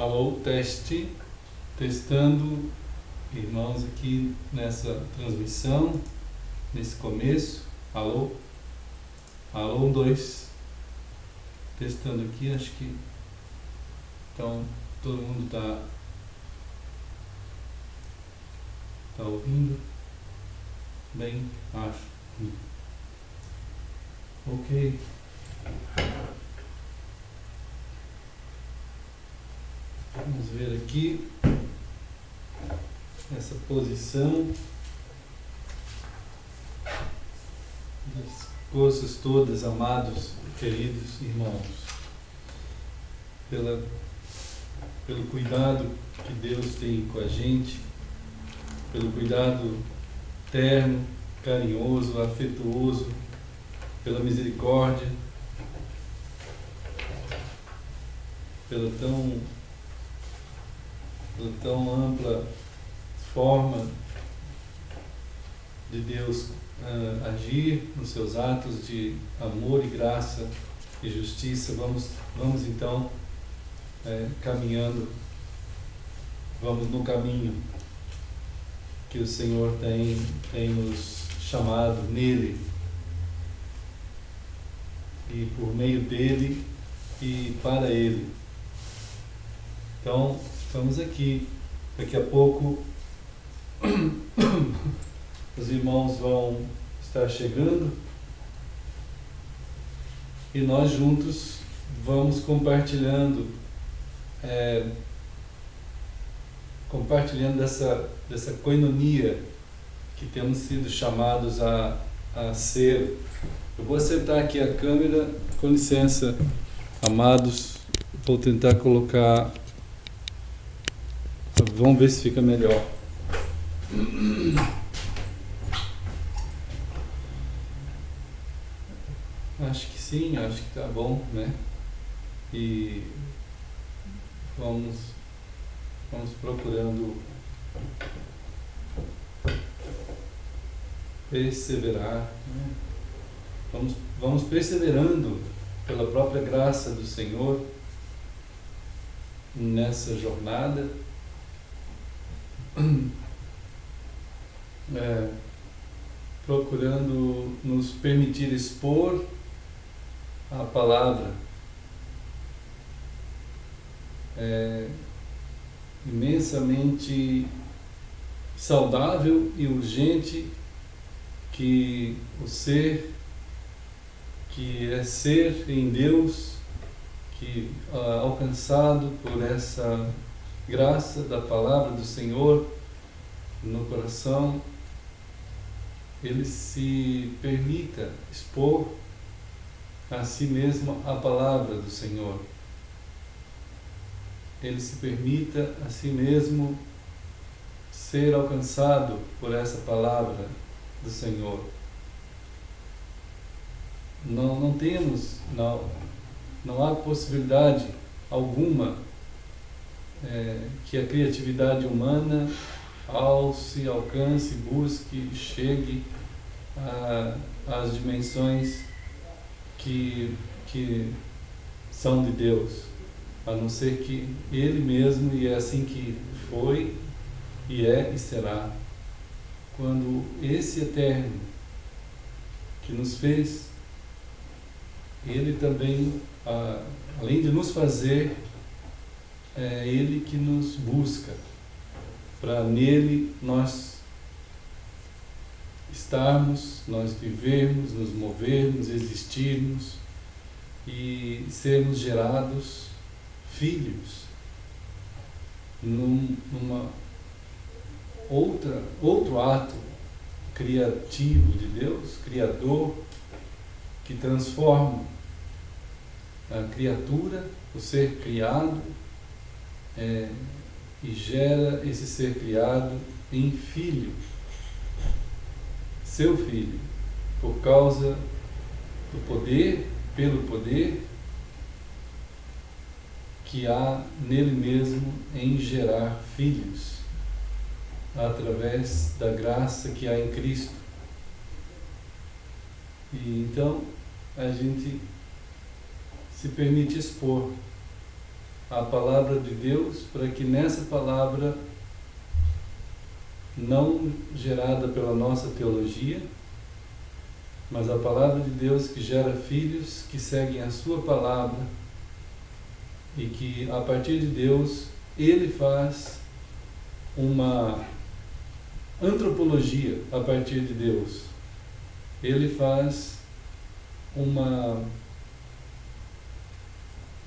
Alô, teste, testando, irmãos, aqui nessa transmissão, nesse começo. Alô, alô, 1, 2, testando aqui, acho que então todo mundo tá ouvindo bem, acho. Ok. Vamos ver aqui essa posição das coisas todas, amados, queridos irmãos, pelo cuidado que Deus tem com a gente, pelo cuidado terno, carinhoso, afetuoso, pela misericórdia, pela tão ampla forma de Deus agir nos seus atos de amor e graça e justiça. Vamos então caminhando, vamos no caminho que o Senhor tem nos chamado nele, e por meio dele e para ele. Então, estamos aqui. Daqui a pouco os irmãos vão estar chegando e nós juntos vamos compartilhando dessa koinonia que temos sido chamados a ser. Eu vou acertar aqui a câmera, com licença, amados, vou tentar colocar, vamos ver se fica melhor. Acho que sim, acho que tá bom, né? E vamos procurando perseverar, né? Vamos perseverando pela própria graça do Senhor nessa jornada, procurando nos permitir expor a palavra imensamente saudável e urgente que o ser que é ser em Deus, que alcançado por essa graça da palavra do Senhor no coração, ele se permita expor a si mesmo a palavra do Senhor. Ele se permita a si mesmo ser alcançado por essa palavra do Senhor. Não há possibilidade alguma que a criatividade humana alce, alcance, busque, chegue às dimensões que são de Deus, a não ser que Ele mesmo, e é assim que foi, e é e será, quando esse Eterno que nos fez, Ele também, além de nos fazer, é Ele que nos busca, para nele nós estarmos, nós vivermos, nos movermos, existirmos e sermos gerados filhos outro ato criativo de Deus, criador, que transforma a criatura, o ser criado, e gera esse ser criado em filho, seu filho, por causa do poder, pelo poder que há nele mesmo em gerar filhos, através da graça que há em Cristo. E então a gente se permite expor a palavra de Deus, para que nessa palavra, não gerada pela nossa teologia, mas a palavra de Deus que gera filhos que seguem a sua palavra e que a partir de Deus Ele faz uma antropologia a partir de Deus. Ele faz uma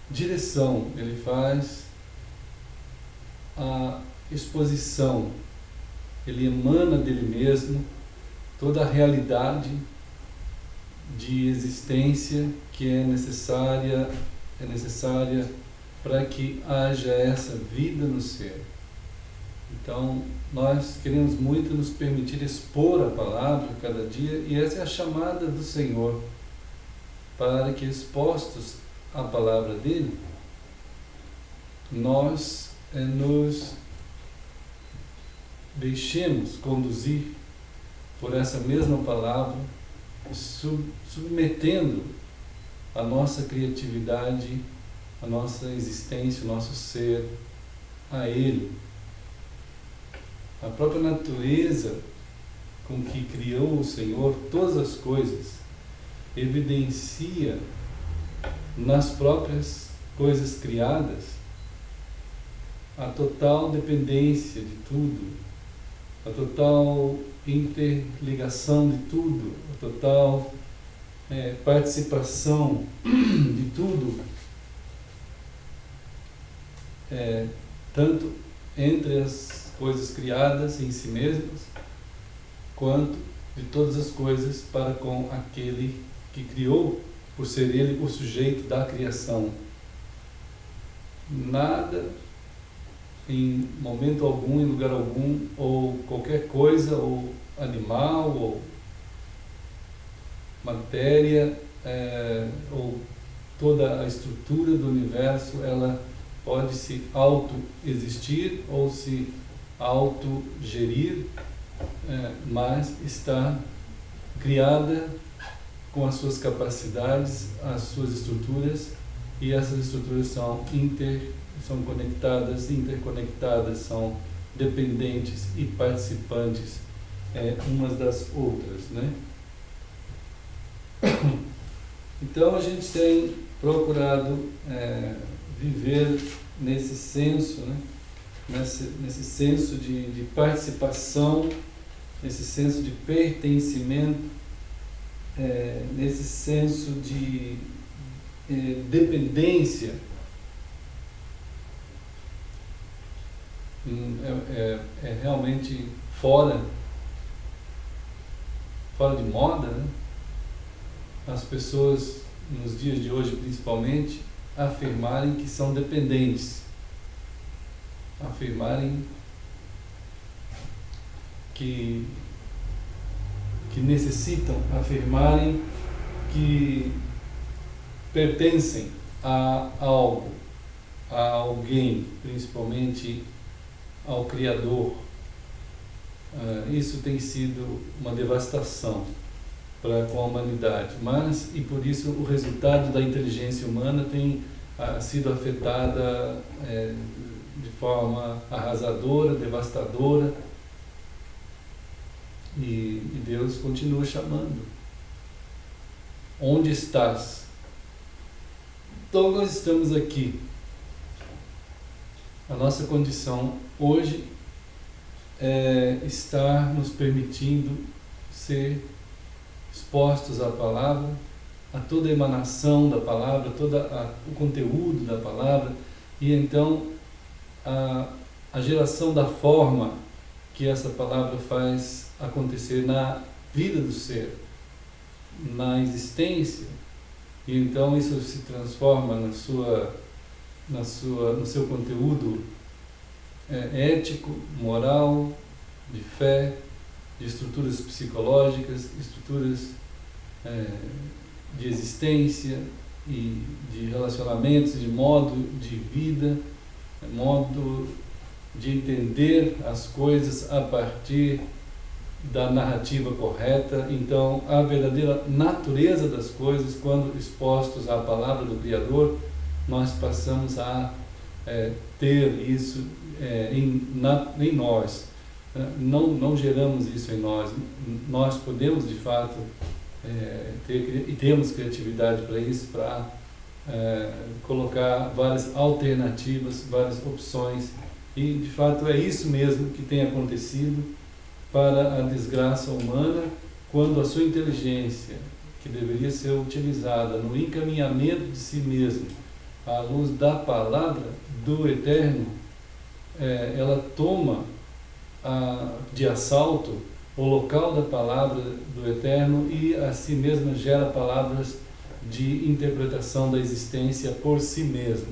direção, ele faz a exposição, ele emana dele mesmo toda a realidade de existência que é necessária para que haja essa vida no ser. Então, nós queremos muito nos permitir expor a palavra cada dia, e essa é a chamada do Senhor, para que, expostos à palavra dele, nós nos deixemos conduzir por essa mesma palavra, submetendo a nossa criatividade, a nossa existência, o nosso ser a Ele. A própria natureza com que criou o Senhor todas as coisas evidencia nas próprias coisas criadas a total dependência de tudo, a total interligação de tudo, a total participação de tudo, tanto entre as coisas criadas em si mesmas, quanto de todas as coisas para com aquele que criou, por ser ele o sujeito da criação. Nada, em momento algum, em lugar algum, ou qualquer coisa, ou animal, ou matéria, ou toda a estrutura do universo, ela pode se auto-existir ou se auto-gerir, mas está criada com as suas capacidades, as suas estruturas, e essas estruturas são conectadas, interconectadas, são dependentes e participantes umas das outras, né? Então a gente tem procurado viver nesse senso, né? Nesse senso de participação, nesse senso de pertencimento, nesse senso de dependência. É realmente fora de moda, né? As pessoas, nos dias de hoje principalmente, afirmarem que são dependentes, afirmarem que necessitam, afirmarem que pertencem a algo, a alguém, principalmente ao Criador. Isso tem sido uma devastação para com a humanidade, mas, e por isso o resultado da inteligência humana tem sido afetada de forma arrasadora, devastadora, e Deus continua chamando. Onde estás? Então nós estamos aqui. A nossa condição hoje é estar nos permitindo ser expostos à palavra, a toda a emanação da palavra, todo o conteúdo da palavra, e então a geração da forma que essa palavra faz acontecer na vida do ser, na existência, e então isso se transforma no seu conteúdo ético, moral, de fé, de estruturas psicológicas, estruturas de existência e de relacionamentos, de modo de vida, modo de entender as coisas a partir da narrativa correta. Então, a verdadeira natureza das coisas, quando expostos à palavra do Criador, nós passamos a ter isso em nós. Não geramos isso em nós. Nós podemos, de fato, ter, e temos criatividade para isso, para colocar várias alternativas, várias opções, e de fato é isso mesmo que tem acontecido para a desgraça humana, quando a sua inteligência, que deveria ser utilizada no encaminhamento de si mesmo à luz da palavra do Eterno, ela toma de assalto o local da palavra do Eterno e a si mesma gera palavras de interpretação da existência por si mesmo,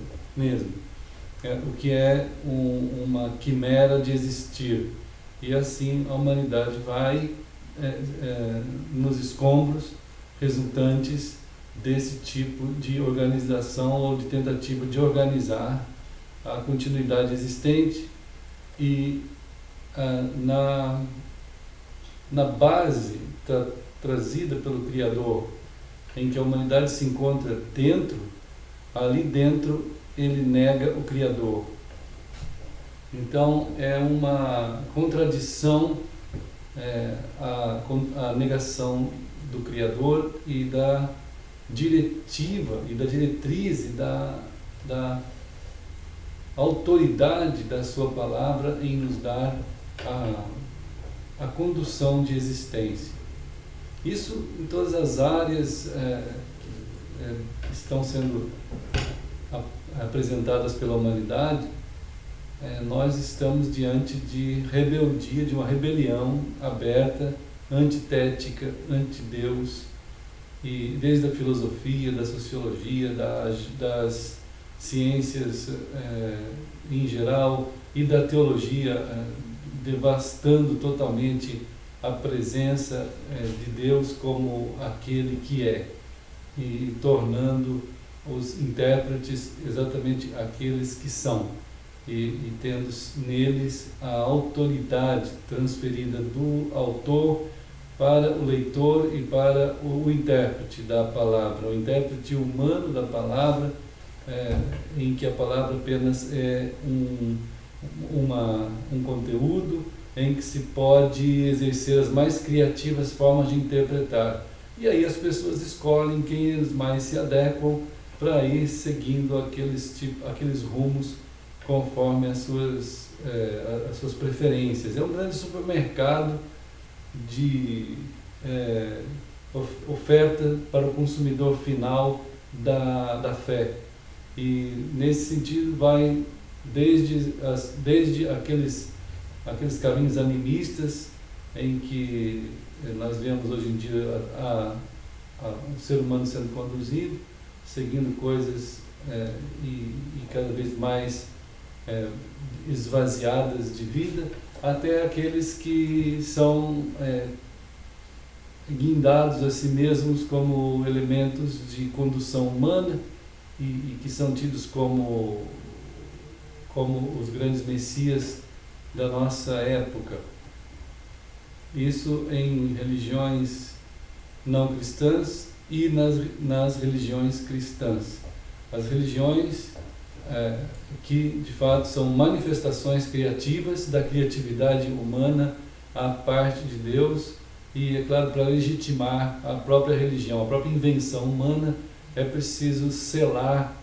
o que é uma quimera de existir. E assim a humanidade vai nos escombros resultantes desse tipo de organização ou de tentativa de organizar a continuidade existente. E na base trazida pelo Criador, em que a humanidade se encontra dentro, ali dentro ele nega o Criador. Então é uma contradição a negação do Criador e da diretiva e da diretriz e da autoridade da sua palavra em nos dar a condução de existência. Isso em todas as áreas que estão sendo apresentadas pela humanidade. Nós estamos diante de rebeldia, de uma rebelião aberta, antitética, anti-Deus, e desde a filosofia, da sociologia, das ciências em geral e da teologia, devastando totalmente a presença de Deus como aquele que é, e tornando os intérpretes exatamente aqueles que são, e tendo neles a autoridade transferida do autor para o leitor e para o intérprete da palavra, o intérprete humano da palavra, em que a palavra apenas é um conteúdo em que se pode exercer as mais criativas formas de interpretar. E aí as pessoas escolhem quem eles mais se adequam para ir seguindo aqueles rumos conforme as suas preferências. É um grande supermercado de oferta para o consumidor final da fé. E nesse sentido vai desde aqueles caminhos animistas em que nós vemos hoje em dia o ser humano sendo conduzido, seguindo coisas e cada vez mais esvaziadas de vida, até aqueles que são guindados a si mesmos como elementos de condução humana e que são tidos como os grandes messias da nossa época. Isso em religiões não cristãs e nas religiões cristãs. As religiões que de fato são manifestações criativas da criatividade humana à parte de Deus, e é claro, para legitimar a própria religião, a própria invenção humana, é preciso selar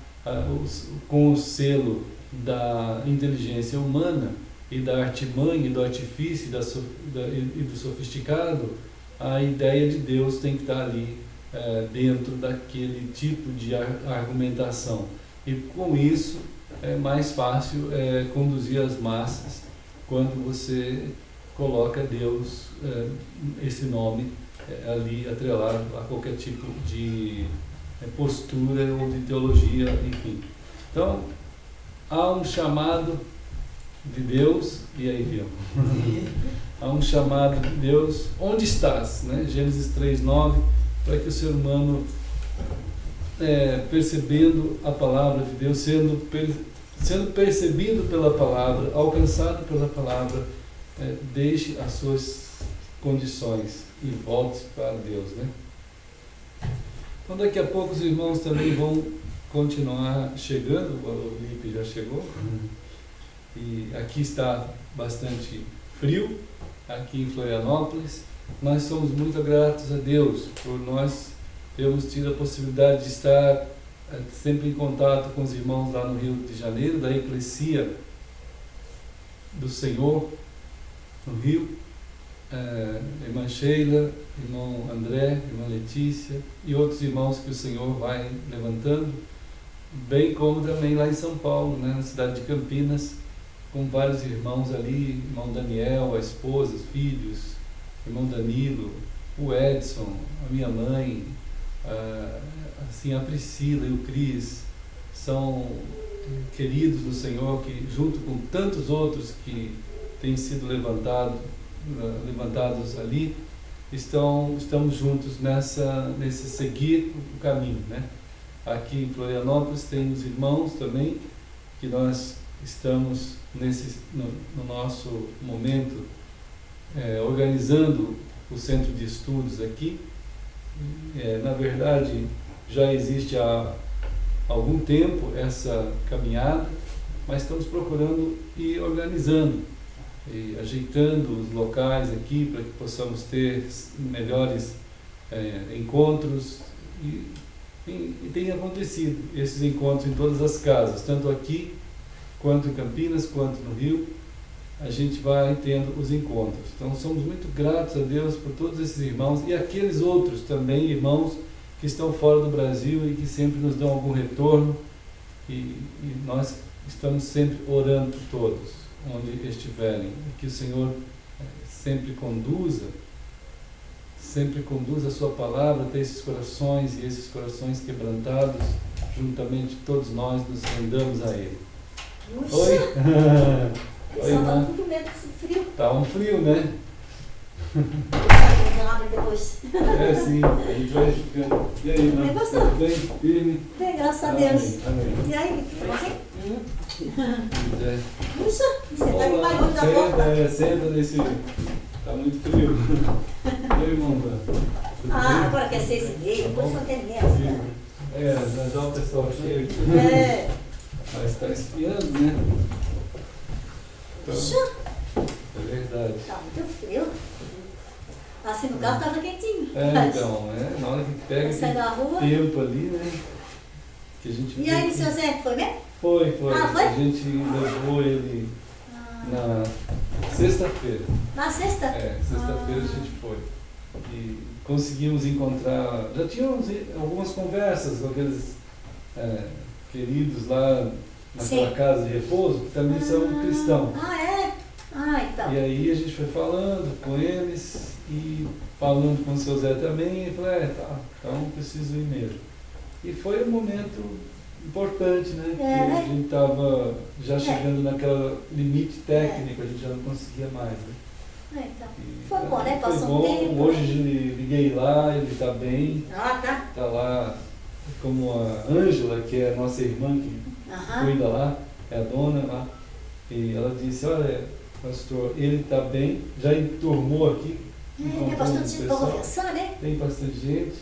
com o selo da inteligência humana e da artimanha e do artifício e do sofisticado. A ideia de Deus tem que estar ali dentro daquele tipo de argumentação, e com isso é mais fácil conduzir as massas quando você coloca Deus, esse nome, ali atrelado a qualquer tipo de postura ou de teologia, enfim. Então há um chamado de Deus, e aí viu? Há um chamado de Deus, onde estás? Gênesis 3:9, para que o ser humano, percebendo a palavra de Deus, sendo percebido pela palavra, alcançado pela palavra, deixe as suas condições e volte para Deus. Então daqui a pouco os irmãos também vão continuar chegando, o Lipe já chegou, e aqui está bastante frio, aqui em Florianópolis. Nós somos muito gratos a Deus por nós termos tido a possibilidade de estar sempre em contato com os irmãos lá no Rio de Janeiro, da Eclesia do Senhor, no Rio, irmã Sheila, irmão André, irmã Letícia e outros irmãos que o Senhor vai levantando, bem como também lá em São Paulo, né, na cidade de Campinas, com vários irmãos ali, irmão Daniel, a esposa, os filhos, irmão Danilo, o Edson, a minha mãe, assim, a Priscila e o Cris, são queridos do Senhor, que junto com tantos outros que têm sido levantados ali, estamos juntos nesse seguir o caminho, né? Aqui em Florianópolis tem os irmãos também, que nós estamos no nosso momento organizando o centro de estudos aqui. Na verdade, já existe há algum tempo essa caminhada, mas estamos procurando ir organizando e ajeitando os locais aqui para que possamos ter melhores encontros, e tem acontecido esses encontros em todas as casas, tanto aqui quanto em Campinas, quanto no Rio. A gente vai tendo os encontros. Então somos muito gratos a Deus por todos esses irmãos e aqueles outros também irmãos que estão fora do Brasil e que sempre nos dão algum retorno, e nós estamos sempre orando por todos, onde estiverem, e que o Senhor sempre conduza a sua palavra até esses corações, e esses corações quebrantados, juntamente todos nós nos rendamos a Ele. Puxa. Oi? Oi, irmã. Tá tudo medo desse frio. Tá um frio, né? Depois. Sim, a gente vai ficando. E aí, irmã? Tudo bem? Firme? Bem, graças a Deus. Amém. E aí, você? Puxa, você Olá, tá de barulho da boca. Senta nesse. Tá muito frio. E aí, irmão? Tudo bem? Agora quer ser esse gay, depois só tem medo. Mas já o pessoal chega aqui. Mas está esfriando, né? Então, Puxa. é verdade. Tá muito frio. Assim no carro tava quentinho. Então, na hora que pega Sai da rua. tempo ali, né? Que a gente E aí, seu Zé, foi mesmo? Foi. Foi? A gente levou ele na sexta-feira. Na sexta? Sexta-feira a gente foi. E conseguimos encontrar. Já tínhamos algumas conversas com aqueles queridos lá naquela casa de repouso, que também são cristãos. Então. E aí a gente foi falando com eles e falando com o seu Zé também, e falei, então preciso ir mesmo. E foi um momento importante, né? Que a gente estava já chegando naquele limite técnico, a gente já não conseguia mais, né? Então. Foi bom, né? Foi Passou bom. um tempo. Hoje liguei lá, ele está bem. Tá. Está lá como a Ângela, que é a nossa irmã que cuida lá, é a dona lá. E ela disse, olha, pastor, ele está bem, já enturmou aqui. Tem bastante gente para conversar, né? Tem bastante gente.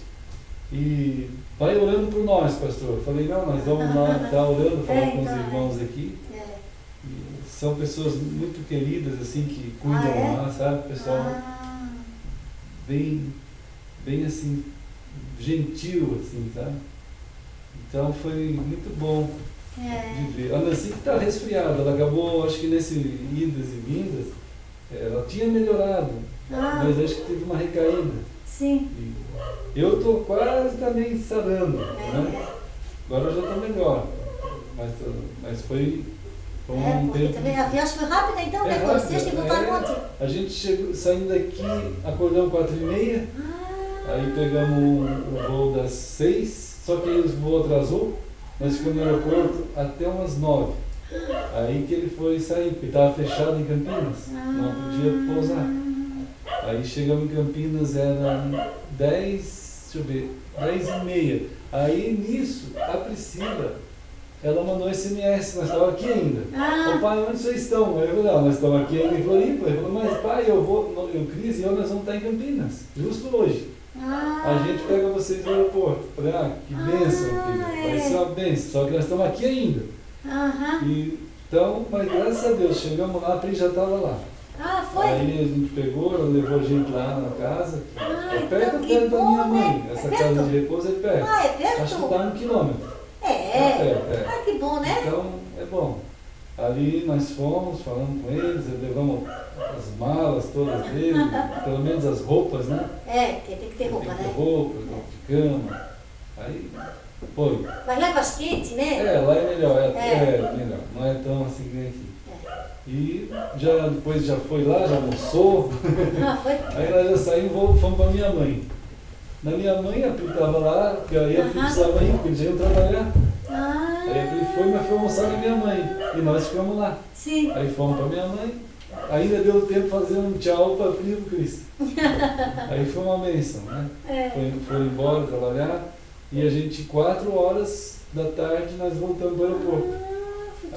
E vai orando por nós, pastor. Falei, não, nós vamos lá estar orando, falar com os irmãos aqui. E são pessoas muito queridas, assim, que cuidam lá, sabe? Pessoal bem assim, gentil, assim, sabe? Então foi muito bom de ver. A Nancy que está resfriada, ela acabou, acho que nesse idas e vindas, ela tinha melhorado, mas acho que teve uma recaída. Sim. E eu estou quase também sarando, né? Agora eu já estou melhor, mas foi um porque tempo. também a viagem foi rápida, então, né? Foi sexta e voltaram ontem. A gente chegou, saindo daqui, acordamos 4h30, aí pegamos o voo das 6, só que o voo atrasou, nós ficamos no aeroporto até umas 9. Aí que ele foi sair, porque estava fechado em Campinas, não podia pousar. Aí chegamos em Campinas, era 10h30. Aí nisso, a Priscila, ela mandou SMS, nós estávamos aqui ainda. Ô pai, onde vocês estão? Aí eu falei, nós estamos aqui ainda em Floripa. Ele falou, mas pai, eu, Cris e eu, nós vamos estar em Campinas, justo hoje. A gente pega vocês no aeroporto. Falei, que bênção, filho. Vai ser uma bênção. Só que nós estamos aqui ainda. Então, mas graças a Deus, chegamos lá, a Pri já estava lá. Foi? Aí a gente pegou, ela levou a gente lá na casa. É perto então, da minha mãe. né? Essa É casa perto? de repouso é perto. É perto? Acho que está 1 quilômetro. É. Que bom, né? Então, é bom. Ali nós fomos, falando com eles, levamos as malas todas deles, pelo menos as roupas, né? Tem que ter roupa, Tem que ter né? roupa de cama. Aí, foi. Mas lá é mais quente, né? Lá é melhor, melhor. Não é tão assim que nem aqui. E depois já foi lá, já almoçou. Foi? Aí nós já saímos, fomos para minha mãe. Na minha mãe, a Pri estava lá, porque aí a Pri precisava ir, porque eles iam trabalhar. Aí a Pri foi, mas foi almoçar com a minha mãe. E nós ficamos lá. Sim. Aí fomos para minha mãe. Ainda deu tempo de fazer um tchau para a Pri e para o Cris. Aí foi uma bênção, né? Foi embora trabalhar. E a gente, 4 horas da tarde, nós voltamos para o aeroporto.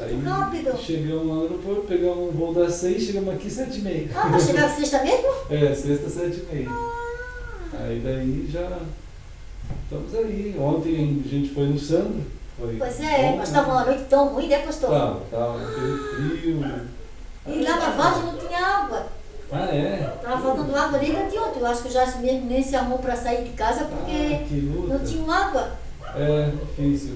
Aí rápido. Chegamos lá no aeroporto, pegamos um voo das 6, chegamos aqui 7h30. Mas chegaram sexta mesmo? Sexta, 7h30. Aí daí já estamos aí. Ontem a gente foi no Sandro. Pois é, mas estava uma noite tão ruim, né, pastor? Tava frio. E lá na Vargem não tinha água. Estava faltando água nem de ontem. Eu acho que o Jair mesmo nem se armou para sair de casa porque não tinha água. Difícil.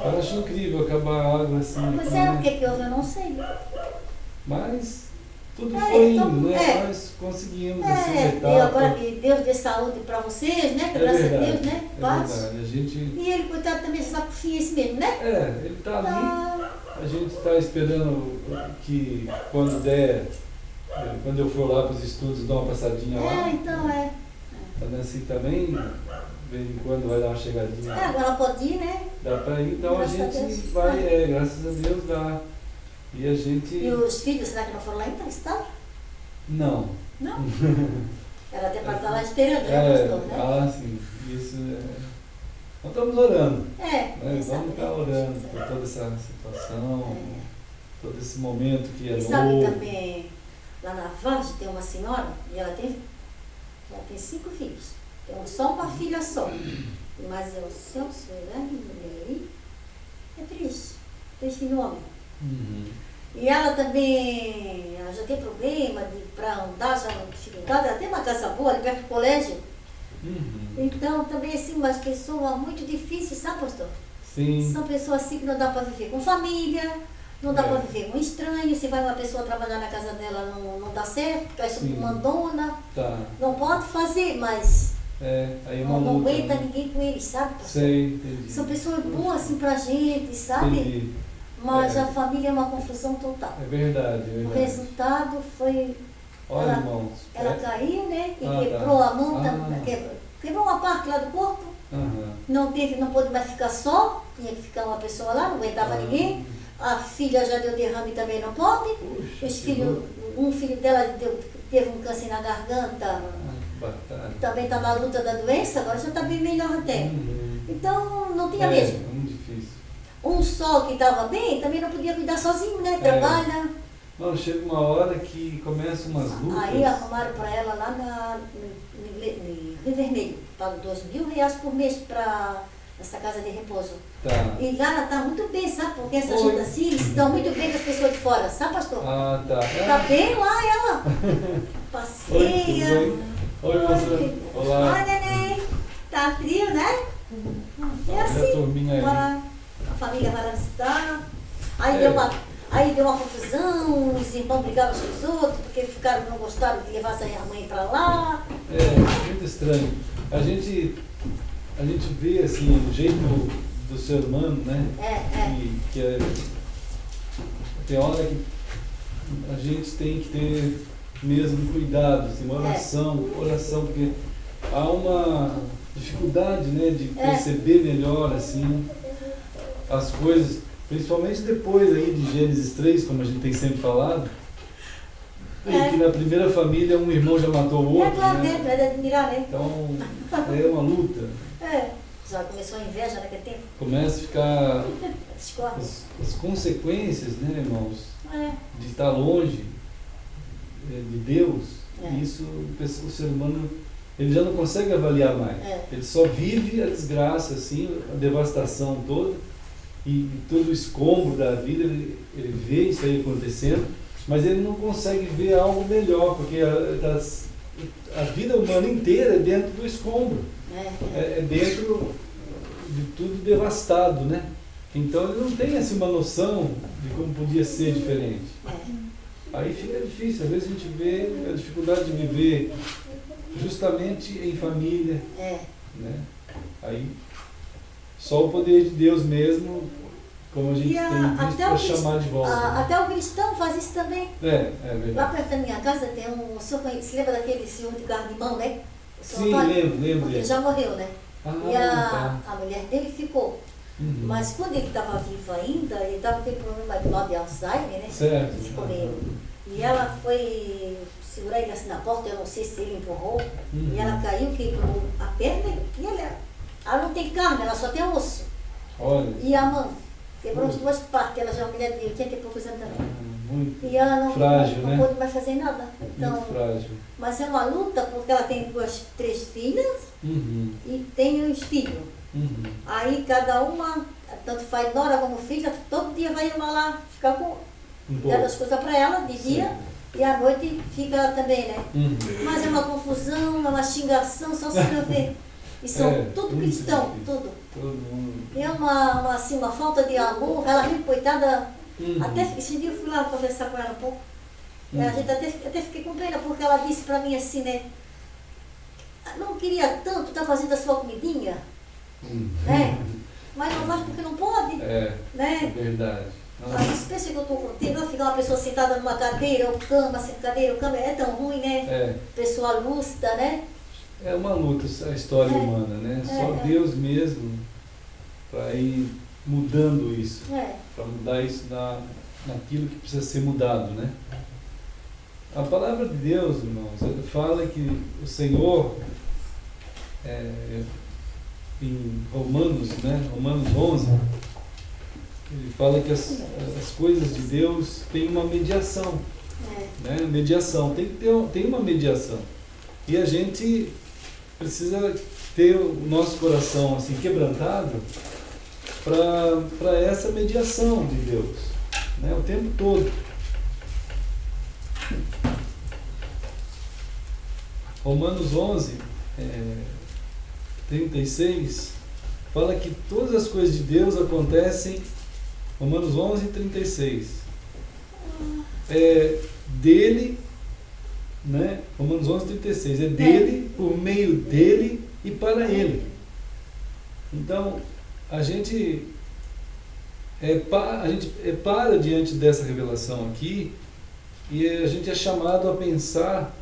Eu acho incrível acabar a água assim. Pois o que houve? Eu não sei. Mas tudo foi indo, né? Nós conseguimos assim, agora que Deus dê saúde para vocês, né? Graças a Deus, né? Paz. Verdade. E ele, coitado, também sabe que fim é esse mesmo, né? Ele está ali. A gente está esperando que quando quando eu for lá para os estudos, dar uma passadinha lá. Tá assim também, de vez em quando vai dar uma chegadinha. Agora pode ir, né? Dá para ir, então graças a gente vai, graças a Deus dá. E a gente... E os filhos, será que não foram lá então? Estão? Não. Não? Era até para estar lá esperando, né, pastor? Né? Sim. Isso nós estamos orando. Vamos estar orando por toda essa situação, todo esse momento que é novo. Sabe também, lá na Vargem tem uma senhora, e ela tem 5 filhos. Tem só uma filha só. Mas é o Celso, é triste. 3 filhos homens. E ela também já tem problema para andar, já tem dificuldade. Ela tem uma casa boa ali perto do colégio. Então também assim, uma pessoa muito difícil, sabe, pastor? Sim. São pessoas assim que não dá para viver com família, não dá para viver com estranho. Se vai uma pessoa trabalhar na casa dela, não dá certo, porque aí mandona. Não pode fazer, mas aí não aguenta ninguém com eles, sabe, pastor? Entendi. São pessoas boas assim pra gente, sabe? Entendi. Mas a família é uma confusão total. É verdade. O resultado foi... Olha, irmãos. Ela caiu, né? E quebrou a mão, quebrou uma parte lá do corpo. Não pôde mais ficar só, tinha que ficar uma pessoa lá, não aguentava ninguém. A filha já deu derrame e também não pode. Um filho dela teve um câncer na garganta, também está na luta da doença, agora já está bem melhor até. Então não tinha mesmo. Muito difícil. Um só que estava bem, também não podia cuidar sozinho, né? Trabalha. Não, chega uma hora que começam umas lutas. Aí arrumaram para ela lá no Rio Vermelho, pagam R$2.000 por mês para essa casa de repouso. E lá ela está muito bem, sabe? Porque essa gente assim, eles se dão muito bem com as pessoas de fora, sabe, pastor? Está bem lá ela. Passeia. Oi, moça. Olá. Oi, neném. Tá frio, né? É assim. A família vai lá visitar. Aí deu uma confusão, os irmãos brigavam com os outros, porque não gostaram de levar a mãe para lá. Muito estranho. A gente vê assim, o jeito do ser humano, né? Tem hora que a gente tem que ter mesmo cuidado, assim, uma oração, porque há uma dificuldade, né, de perceber melhor assim, as coisas, principalmente depois aí de Gênesis 3, como a gente tem sempre falado, que na primeira família um irmão já matou o outro, né? É de admirar, né? Então é uma luta. Já começou a inveja naquele tempo. Começa a ficar as consequências, né, irmãos, de estar longe de Deus. Isso o ser humano ele já não consegue avaliar mais. Ele só vive a desgraça, assim, a devastação toda, e todo o escombro da vida, ele vê isso aí acontecendo, mas ele não consegue ver algo melhor, porque a vida humana inteira é dentro do escombro, é dentro de tudo devastado, né? Então ele não tem assim, uma noção de como podia ser diferente. Aí fica difícil, às vezes a gente vê a dificuldade de viver justamente em família, né? Aí só o poder de Deus mesmo, como a gente tem visto, para chamar de volta. Até o cristão faz isso também. É verdade. Lá perto da minha casa tem o senhor se lembra daquele senhor de Gardimão, né? Sim, lembro. Ele já morreu, né? E tá. a mulher dele ficou. Mas quando ele estava vivo ainda, ele estava com problema de mal de Alzheimer, né? Certo. Ele ficou meio. E ela foi segurar ele assim na porta, eu não sei se ele empurrou, e ela caiu, quebrou a perna, e ela não tem carne, ela só tem osso. Olha. E a mão, quebrou as duas partes, ela já é uma mulher de 80 e poucos anos também. Muito e ela não pôde mais fazer nada. Então, muito frágil. Mas é uma luta, porque ela tem 3 filhas e tem os filhos. Aí cada uma, tanto faz nora como filha, todo dia vai uma lá ficar com dando as coisas para ela de dia. E à noite fica ela também, né? Mas é uma confusão, é uma xingação, só se não ver. E são tudo cristão, tudo. E é uma falta de amor, ela mesmo, coitada, até esse dia eu fui lá conversar com ela um pouco. A gente até fiquei com pena, porque ela disse para mim assim, né? Não queria tanto estar fazendo a sua comidinha, né? Mas não faz porque não pode, né? É verdade. Aí pensa que eu estou contente, não ficar uma pessoa sentada numa cadeira, ou cama, sem cadeira, ou cama, é tão ruim, né? Pessoa lúcida, né? É uma luta a história humana, né? Só Deus mesmo para ir mudando isso, para mudar isso naquilo que precisa ser mudado, né? A palavra de Deus, irmãos, fala que o Senhor, em Romanos, né? Romanos 11, ele fala que as coisas de Deus têm uma mediação, né? Mediação, tem uma mediação. E a gente precisa ter o nosso coração assim, quebrantado para essa mediação de Deus, né? O tempo todo. Romanos 11, 36, fala que todas as coisas de Deus acontecem, Romanos 11, 36, dele, né? Romanos 11, 36, é dele, por meio dele e para ele. Então, a gente para diante dessa revelação aqui e a gente é chamado a pensar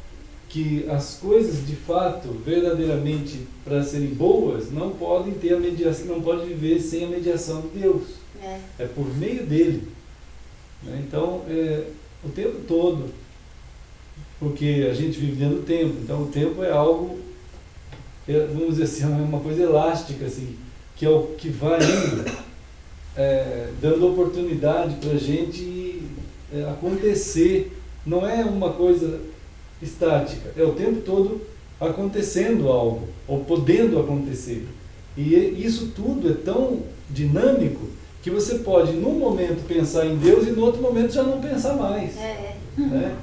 que as coisas de fato, verdadeiramente, para serem boas, não podem ter a mediação, não pode viver sem a mediação de Deus. É por meio dele, né? Então, o tempo todo, porque a gente vive dentro do tempo, então o tempo é algo, vamos dizer assim, é uma coisa elástica, assim, que é o que vai indo, dando oportunidade para a gente acontecer, não é uma coisa estática, é o tempo todo acontecendo algo, ou podendo acontecer. E isso tudo é tão dinâmico que você pode, num momento, pensar em Deus e no outro momento já não pensar mais. Né?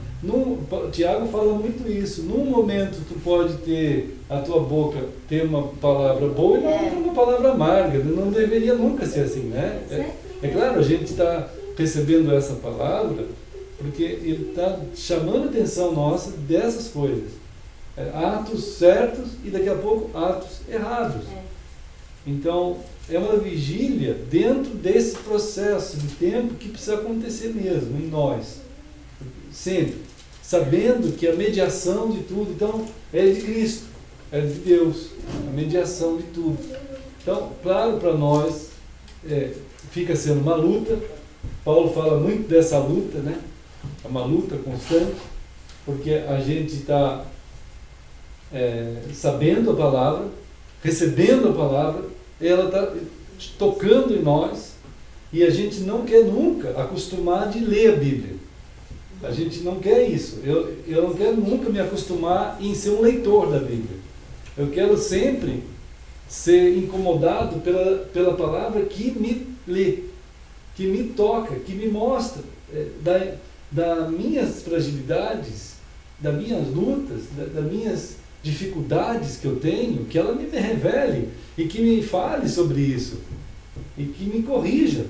Tiago fala muito isso. Num momento tu pode ter a tua boca ter uma palavra boa e no outro uma palavra amarga. Não deveria nunca ser assim, né? É claro, a gente está recebendo essa palavra porque ele está chamando a atenção nossa dessas coisas. Atos certos e daqui a pouco atos errados. Então, é uma vigília dentro desse processo de tempo que precisa acontecer mesmo em nós. Sempre. Sabendo que a mediação de tudo, então, é de Cristo, é de Deus. A mediação de tudo. Então, claro, para nós, fica sendo uma luta. Paulo fala muito dessa luta, né? É uma luta constante, porque a gente está sabendo a palavra, recebendo a palavra, ela está tocando em nós, e a gente não quer nunca acostumar de ler a Bíblia. A gente não quer isso. Eu não quero nunca me acostumar em ser um leitor da Bíblia. Eu quero sempre ser incomodado pela palavra que me lê, que me toca, que me mostra das minhas fragilidades, das minhas lutas, das minhas dificuldades que eu tenho, que ela me revele e que me fale sobre isso, e que me corrija,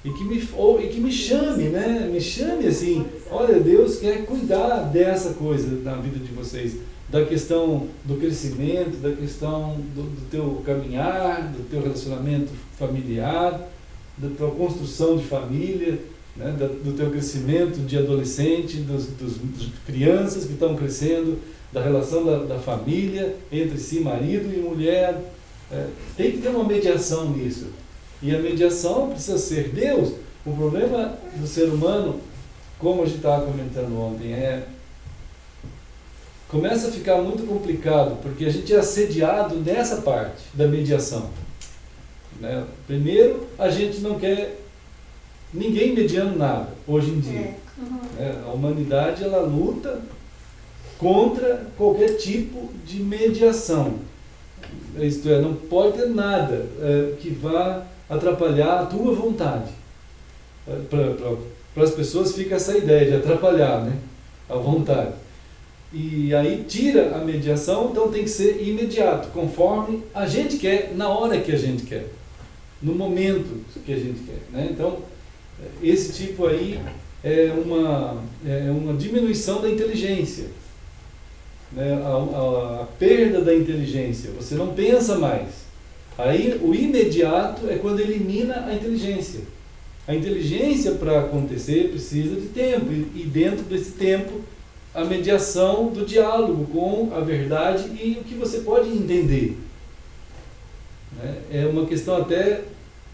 e que me chame, né? Me chame assim, olha, Deus quer cuidar dessa coisa na vida de vocês, da questão do crescimento, da questão do teu caminhar, do teu relacionamento familiar, da tua construção de família, né? Do teu crescimento de adolescente, dos crianças que estão crescendo, da relação da família, entre si, marido e mulher. Tem que ter uma mediação nisso. E a mediação precisa ser Deus. O problema do ser humano, como a gente estava comentando ontem, começa a ficar muito complicado, porque a gente é assediado nessa parte da mediação. Né? Primeiro, a gente não quer ninguém mediando nada, hoje em dia. A humanidade, ela luta contra qualquer tipo de mediação. Isto é, não pode ter nada que vá atrapalhar a tua vontade. Para as pessoas fica essa ideia de atrapalhar, né? A vontade. E aí tira a mediação, então tem que ser imediato, conforme a gente quer, na hora que a gente quer, no momento que a gente quer, né? Então, esse tipo aí é uma diminuição da inteligência, né? A perda da inteligência, você não pensa mais. Aí o imediato é quando elimina a inteligência. A inteligência, para acontecer, precisa de tempo, e dentro desse tempo a mediação do diálogo com a verdade e o que você pode entender. É uma questão até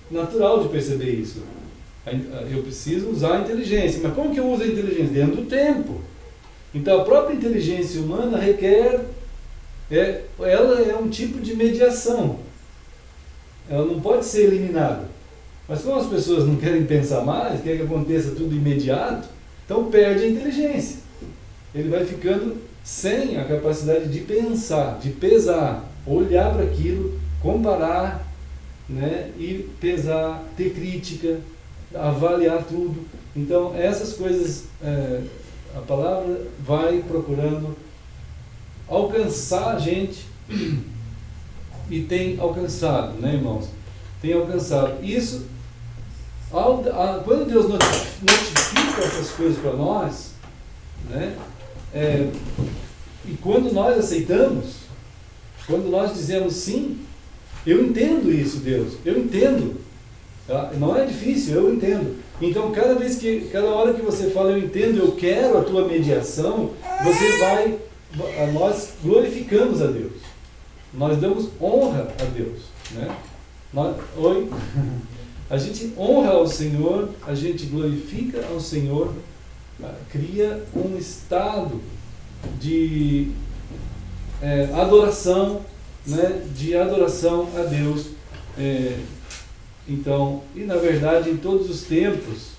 natural de perceber isso. Eu preciso usar a inteligência, mas como que eu uso a inteligência? Dentro do tempo. Então a própria inteligência humana ela é um tipo de mediação. Ela não pode ser eliminada. Mas como as pessoas não querem pensar mais, querem que aconteça tudo imediato, então perde a inteligência. Ele vai ficando sem a capacidade de pensar, de pesar, olhar para aquilo, comparar, né, e pesar, ter crítica, avaliar tudo. Então essas coisas, a palavra vai procurando alcançar a gente, e tem alcançado, né, irmãos? Tem alcançado. Isso, quando Deus notifica essas coisas para nós, né, e quando nós aceitamos, quando nós dizemos sim, eu entendo isso, Deus, eu entendo, tá? Não é difícil, eu entendo. Então cada hora que você fala eu entendo, eu quero a tua mediação, nós glorificamos a Deus, nós damos honra a Deus, né? A gente honra ao Senhor, a gente glorifica ao Senhor, cria um estado de adoração, né, de adoração a Deus. Então, e na verdade, em todos os tempos,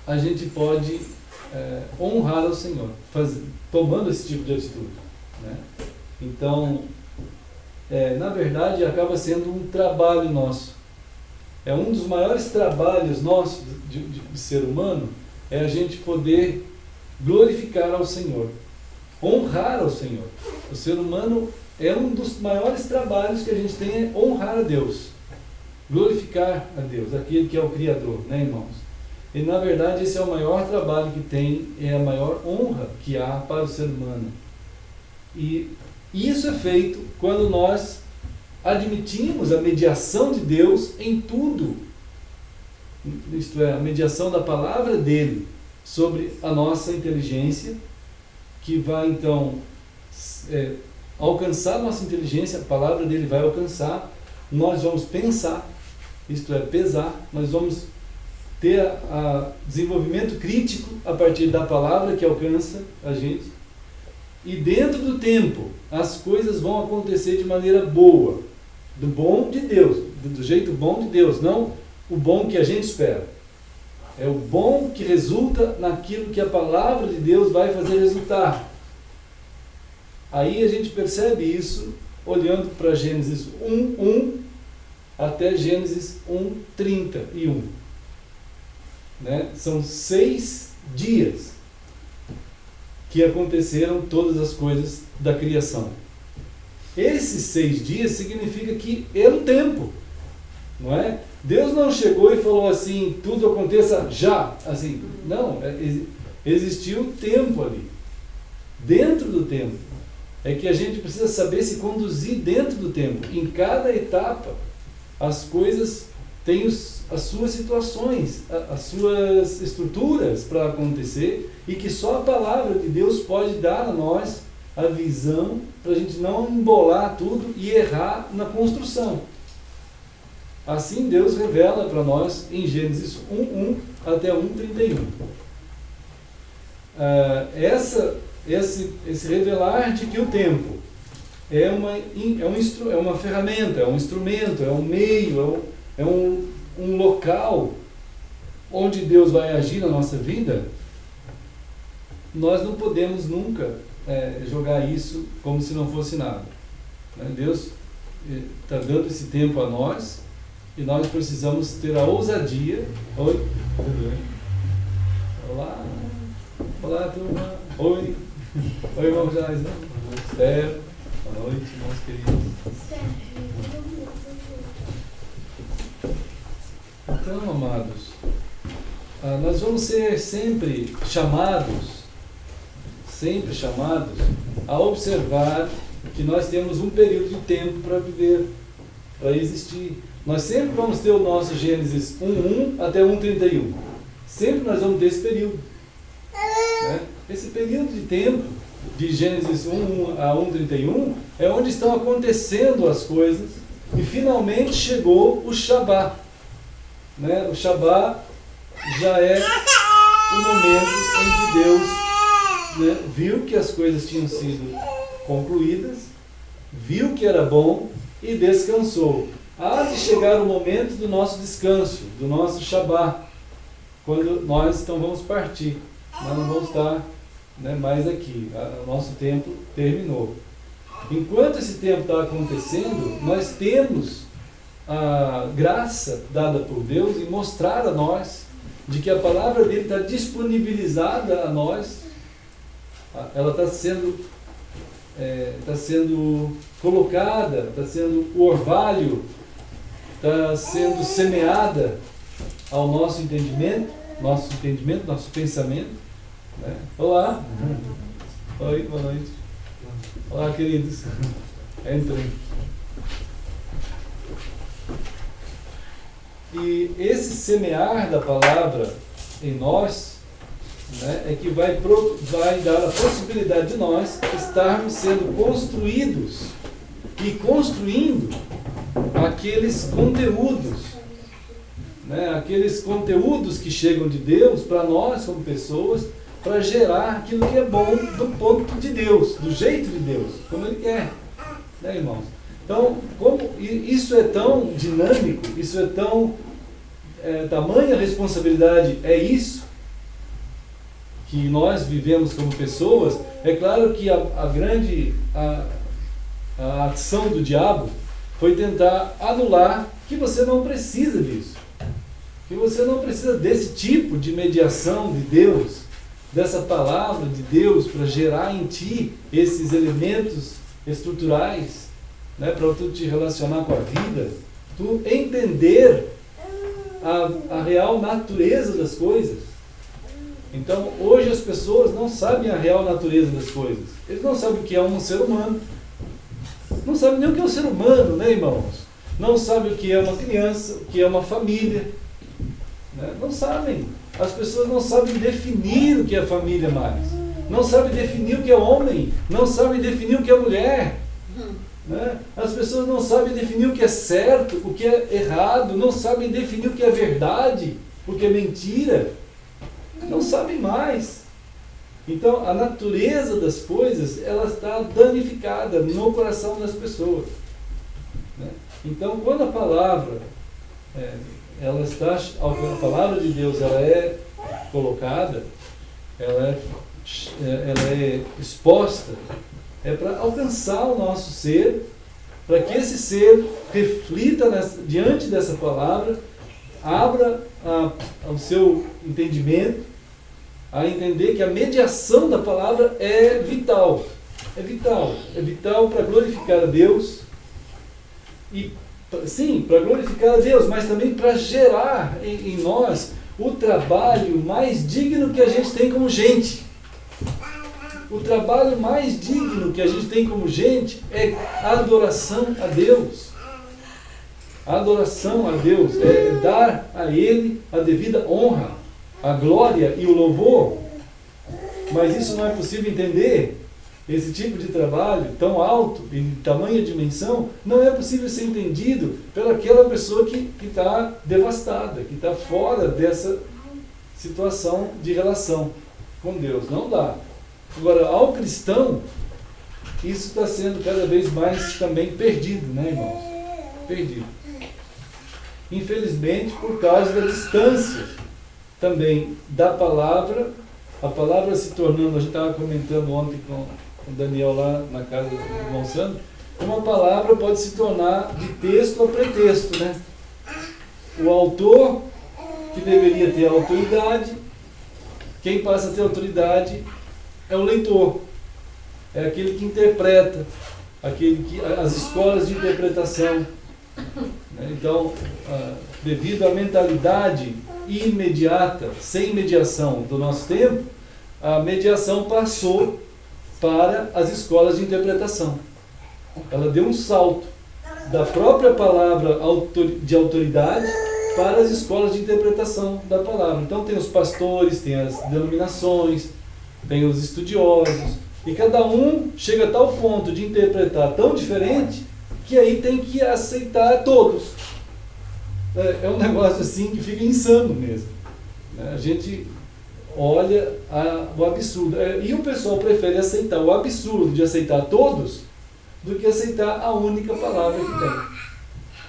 a gente pode honrar ao Senhor, tomando esse tipo de atitude, né? Então, na verdade, acaba sendo um trabalho nosso. É um dos maiores trabalhos nossos de ser humano, é a gente poder glorificar ao Senhor, honrar ao Senhor. O ser humano é um dos maiores trabalhos que a gente tem, é honrar a Deus, glorificar a Deus, aquele que é o Criador, né, irmãos? E na verdade esse é o maior trabalho que tem, é a maior honra que há para o ser humano. E isso é feito quando nós admitimos a mediação de Deus em tudo. Isto é, a mediação da palavra dele sobre a nossa inteligência, que vai então alcançar a nossa inteligência, a palavra dele vai alcançar, nós vamos pensar, isto é, pesar, nós vamos ter desenvolvimento crítico a partir da palavra que alcança a gente, e dentro do tempo as coisas vão acontecer de maneira boa, do bom de Deus, do jeito bom de Deus, não o bom que a gente espera. É o bom que resulta naquilo que a palavra de Deus vai fazer resultar. Aí a gente percebe isso olhando para Gênesis 1:1 até Gênesis 1:31. Né? São 6 dias que aconteceram todas as coisas da criação. Esses 6 dias significa que é um tempo, não é? Deus não chegou e falou assim, tudo aconteça já, assim, não, existiu tempo ali, dentro do tempo. É que a gente precisa saber se conduzir dentro do tempo. Em cada etapa, as coisas têm as suas situações, as suas estruturas para acontecer, e que só a palavra de Deus pode dar a nós a visão para a gente não embolar tudo e errar na construção. Assim Deus revela para nós em Gênesis 1:1 até 1:31. Esse revelar de que o tempo é uma ferramenta, é um instrumento, é um meio, é um local onde Deus vai agir na nossa vida, nós não podemos nunca jogar isso como se não fosse nada. Deus está dando esse tempo a nós e nós precisamos ter a ousadia. Oi? Olá. Olá, turma. Oi. Oi, irmão Jais. Boa noite, irmãos queridos. Então, amados, nós vamos ser sempre chamados a observar que nós temos um período de tempo para viver, para existir. Nós sempre vamos ter o nosso Gênesis 1:1 até 1:31. Sempre nós vamos ter esse período. Né? Esse período de tempo, de Gênesis 1:1 a 1:31, é onde estão acontecendo as coisas, e finalmente chegou o Shabá. Né? O Shabá já é o momento em que Deus, né, viu que as coisas tinham sido concluídas, viu que era bom e descansou. Há de chegar o momento do nosso descanso, do nosso Shabá, quando nós então vamos partir. Nós não vamos estar, né, mais aqui. O nosso tempo terminou. Enquanto esse tempo está acontecendo, nós temos a graça dada por Deus em mostrar a nós de que a palavra dele está disponibilizada a nós. Ela está sendo colocada, está sendo o orvalho, está sendo semeada ao nosso entendimento, nosso pensamento. Né? Olá. Oi, boa noite. Olá, queridos. Entrem. E esse semear da palavra em nós, né, é que vai dar a possibilidade de nós estarmos sendo construídos e construindo aqueles conteúdos, né, aqueles conteúdos que chegam de Deus para nós como pessoas, para gerar aquilo que é bom do ponto de Deus, do jeito de Deus, como Ele quer, né, irmãos? Então, como isso é tão dinâmico, isso é tão tamanha responsabilidade, é isso que nós vivemos como pessoas. É claro que a ação do diabo foi tentar anular que você não precisa disso, que você não precisa desse tipo de mediação de Deus, dessa palavra de Deus para gerar em ti esses elementos estruturais, né, para tu te relacionar com a vida, tu entender a real natureza das coisas. Então, hoje as pessoas não sabem a real natureza das coisas. Eles não sabem o que é um ser humano. Não sabem nem o que é um ser humano, né, irmãos? Não sabem o que é uma criança, o que é uma família. Né? Não sabem. As pessoas não sabem definir o que é família mais. Não sabem definir o que é homem. Não sabem definir o que é mulher. Né? As pessoas não sabem definir o que é certo, o que é errado. Não sabem definir o que é verdade, o que é mentira. Não sabem mais. Então, a natureza das coisas, ela está danificada no coração das pessoas. Né? Então, quando a palavra, a palavra de Deus, ela é colocada, ela é exposta, é para alcançar o nosso ser, para que esse ser reflita diante dessa palavra, abra o seu entendimento, a entender que a mediação da palavra é vital. É vital para glorificar a Deus, e sim, para glorificar a Deus, mas também para gerar em nós o trabalho mais digno que a gente tem como gente. O trabalho mais digno que a gente tem como gente é a adoração a Deus. A adoração a Deus é dar a Ele a devida honra, a glória e o louvor. Mas isso não é possível entender. Esse tipo de trabalho tão alto e de tamanha dimensão não é possível ser entendido pelaquela pessoa que está devastada, que está fora dessa situação de relação com Deus. Não dá. Agora, ao cristão, isso está sendo cada vez mais também perdido, né, irmãos? Perdido. Infelizmente, por causa da distância também da palavra, a palavra se tornando, a gente estava comentando ontem com o Daniel lá na casa do irmão Sandro, uma palavra pode se tornar de texto a pretexto, né? O autor, que deveria ter autoridade, quem passa a ter autoridade é o leitor, é aquele que interpreta, as escolas de interpretação. Né? Então, devido à mentalidade imediata, sem mediação do nosso tempo, a mediação passou para as escolas de interpretação. Ela deu um salto da própria palavra de autoridade para as escolas de interpretação da palavra. Então tem os pastores, tem as denominações, tem os estudiosos, e cada um chega a tal ponto de interpretar tão diferente que aí tem que aceitar todos. É um negócio assim que fica insano mesmo. A gente olha o absurdo. E o pessoal prefere aceitar o absurdo de aceitar todos do que aceitar a única palavra que tem.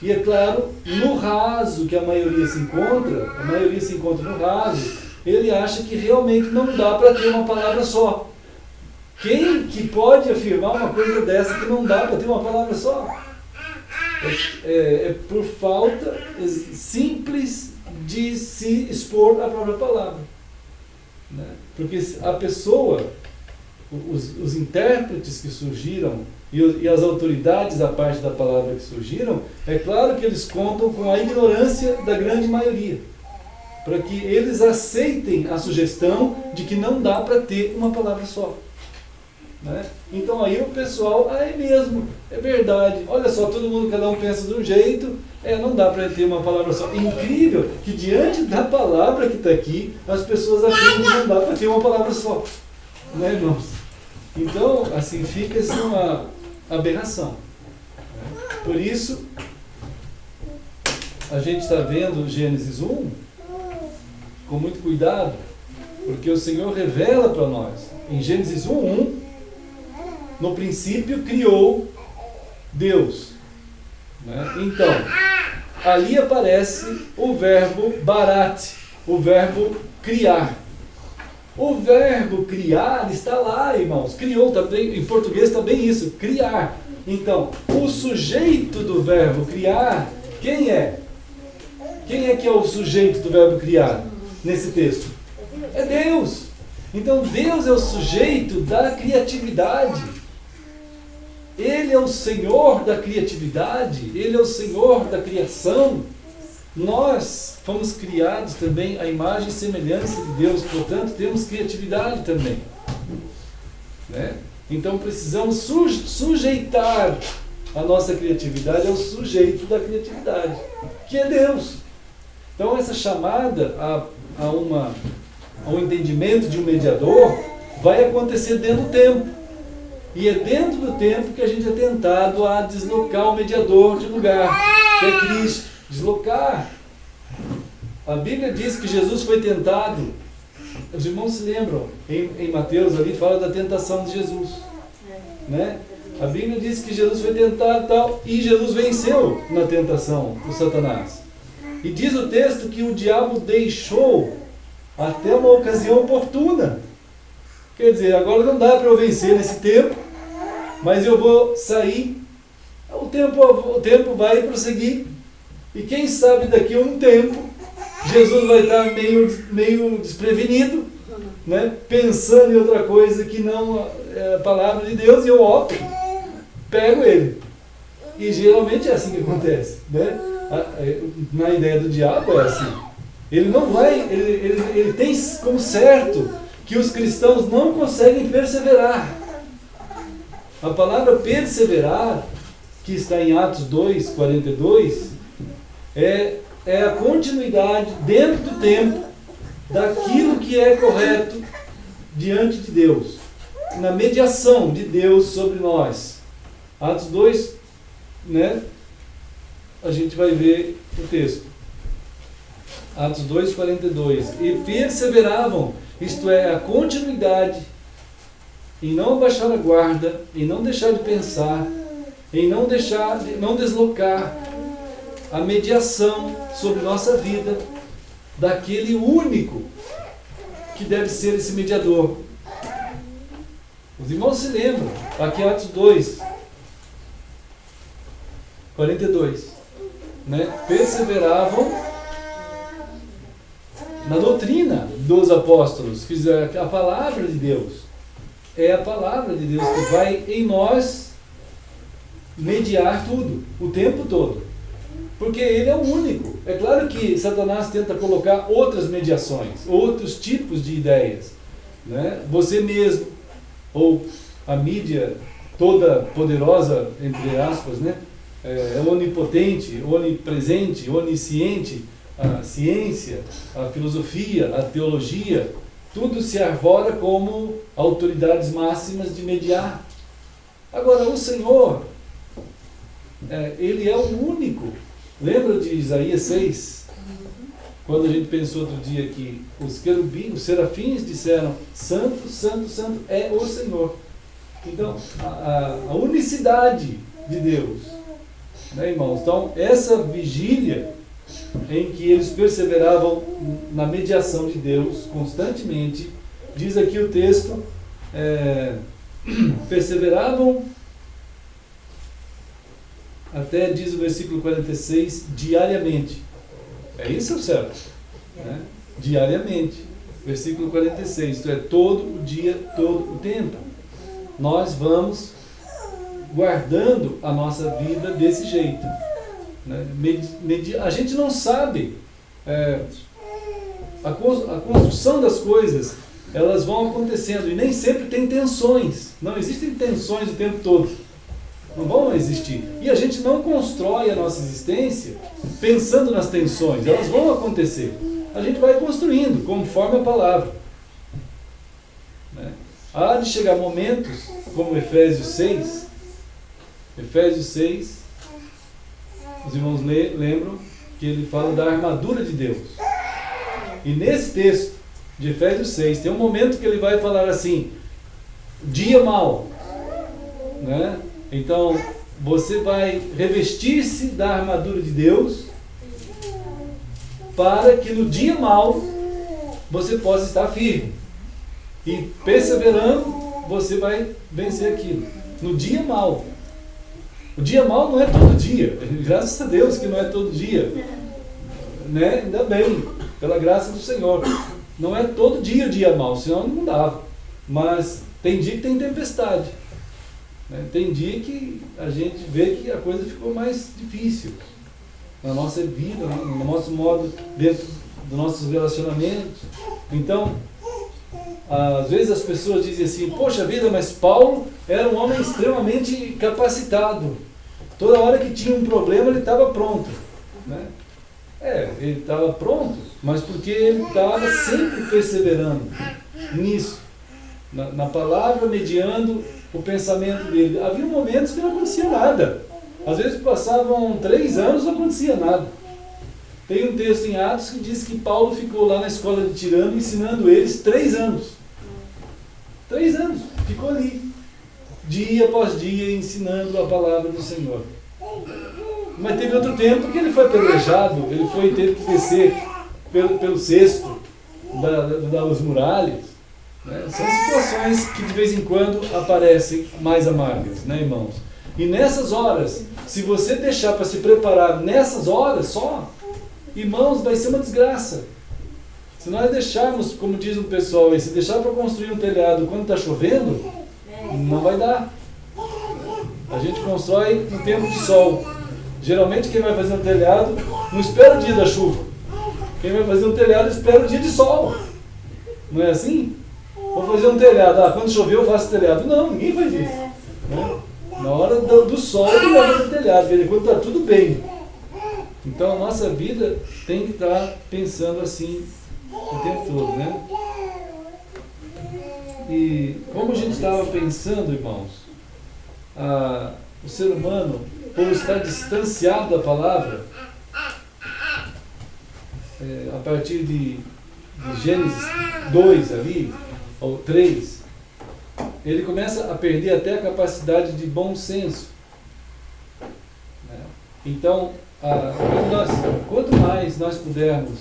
E é claro, no raso que a maioria se encontra no raso, ele acha que realmente não dá para ter uma palavra só. Quem que pode afirmar uma coisa dessa que não dá para ter uma palavra só? É por falta simples de se expor à própria palavra. Né? Porque a pessoa, os intérpretes que surgiram e as autoridades à parte da palavra que surgiram, é claro que eles contam com a ignorância da grande maioria, para que eles aceitem a sugestão de que não dá para ter uma palavra só. Né? Então aí o pessoal, é mesmo, é verdade, olha só, todo mundo, cada um pensa de um jeito, não dá para ter uma palavra só. É incrível que diante da palavra que está aqui, as pessoas afirmam que não dá para ter uma palavra só. Né, irmãos? Então, assim, fica assim uma aberração. Por isso, a gente está vendo Gênesis 1 com muito cuidado, porque o Senhor revela para nós, em Gênesis 1:1, no princípio criou Deus. Né? Então, ali aparece o verbo barat, o verbo criar. O verbo criar está lá, irmãos. Criou, em português também isso, criar. Então, o sujeito do verbo criar, quem é? Quem é que é o sujeito do verbo criar nesse texto? É Deus. Então, Deus é o sujeito da criatividade. Ele é o Senhor da criatividade, Ele é o Senhor da criação. Nós fomos criados também à imagem e semelhança de Deus, portanto temos criatividade também. Né? Então precisamos sujeitar a nossa criatividade ao sujeito da criatividade, que é Deus. Então essa chamada a um entendimento de um mediador vai acontecer dentro do tempo. E é dentro do tempo que a gente é tentado a deslocar o mediador de lugar, que é Cristo. Deslocar. A Bíblia diz que Jesus foi tentado. Os irmãos se lembram, em Mateus ali fala da tentação de Jesus. Né? A Bíblia diz que Jesus foi tentado tal, e Jesus venceu na tentação do Satanás. E diz o texto que o diabo deixou até uma ocasião oportuna. Quer dizer, agora não dá para eu vencer nesse tempo, mas eu vou sair, o tempo vai prosseguir, e quem sabe daqui a um tempo, Jesus vai estar meio desprevenido, né? Pensando em outra coisa que não é a palavra de Deus, e eu pego ele. E geralmente é assim que acontece, né? Na ideia do diabo é assim. Ele não vai, ele tem como certo que os cristãos não conseguem perseverar. A palavra perseverar, que está em Atos 2, 42, é a continuidade dentro do tempo daquilo que é correto diante de Deus, na mediação de Deus sobre nós. Atos 2, né? A gente vai ver o texto. Atos 2, 42. E perseveravam, isto é, a continuidade, em não abaixar a guarda, em não deixar de pensar, em não deslocar a mediação sobre nossa vida daquele único que deve ser esse mediador. Os irmãos se lembram, aqui em Atos 2, 42, né? Perseveravam na doutrina dos apóstolos, que é a palavra de Deus. É a palavra de Deus que vai em nós mediar tudo, o tempo todo. Porque ele é o único. É claro que Satanás tenta colocar outras mediações, outros tipos de ideias, né? Você mesmo, ou a mídia toda poderosa, entre aspas, né? É onipotente, onipresente, onisciente, a ciência, a filosofia, a teologia, tudo se arvora como autoridades máximas de mediar. Agora, o Senhor, Ele é o único. Lembra de Isaías 6? Quando a gente pensou outro dia que os querubins, os serafins disseram: Santo, Santo, Santo é o Senhor. Então, a unicidade de Deus, né, irmãos? Então, essa vigília em que eles perseveravam na mediação de Deus constantemente, diz aqui o texto, perseveravam até, diz o versículo 46, diariamente. É isso, certo? Né? Diariamente. Versículo 46, isto é, todo o dia, todo o tempo. Nós vamos guardando a nossa vida desse jeito. Né? A gente não sabe. A construção das coisas, elas vão acontecendo e nem sempre tem tensões. Não existem tensões o tempo todo. Não vão existir. E a gente não constrói a nossa existência pensando nas tensões. Elas vão acontecer. A gente vai construindo conforme a palavra. Né? Há de chegar momentos, como Efésios 6. Efésios 6, os irmãos lembram que ele fala da armadura de Deus. E nesse texto de Efésios 6, tem um momento que ele vai falar assim: dia mau. Né? Então, você vai revestir-se da armadura de Deus para que no dia mau você possa estar firme. E perseverando, você vai vencer aquilo. No dia mau. O dia mau não é todo dia. Graças a Deus que não é todo dia. Né? Ainda bem, pela graça do Senhor. Não é todo dia o dia mau, senão não dava. Mas tem dia que tem tempestade. Tem dia que a gente vê que a coisa ficou mais difícil na nossa vida, no nosso modo, dentro dos nossos relacionamentos. Então, às vezes as pessoas dizem assim: poxa vida, mas Paulo era um homem extremamente capacitado. Toda hora que tinha um problema ele estava pronto. Né? Ele estava pronto, mas porque ele estava sempre perseverando nisso, na palavra, mediando o pensamento dele. Havia momentos que não acontecia nada. Às vezes passavam 3 anos e não acontecia nada. Tem um texto em Atos que diz que Paulo ficou lá na escola de Tirano ensinando eles 3 anos. 3 anos. Ficou ali, dia após dia, ensinando a palavra do Senhor. Mas teve outro tempo que ele foi apedrejado, teve que descer pelo cesto das muralhas. Né? São situações que de vez em quando aparecem mais amargas, né, irmãos? E nessas horas, se você deixar para se preparar nessas horas só, irmãos, vai ser uma desgraça. Se nós deixarmos, como diz o pessoal aí, se deixar para construir um telhado quando está chovendo, não vai dar. A gente constrói no tempo de sol. Geralmente quem vai fazer um telhado não espera o dia da chuva. Quem vai fazer um telhado espera o dia de sol. Não é assim? Vou fazer um telhado, quando chover eu faço telhado. Não, ninguém faz isso. Né? Na hora do sol que vai fazer telhado, quando está tudo bem. Então a nossa vida tem que estar pensando assim o tempo todo, né? E como a gente estava pensando, irmãos, o ser humano, por estar distanciado da palavra, a partir de Gênesis 2 ali, ou 3, ele começa a perder até a capacidade de bom senso. Né? Então, quanto mais nós pudermos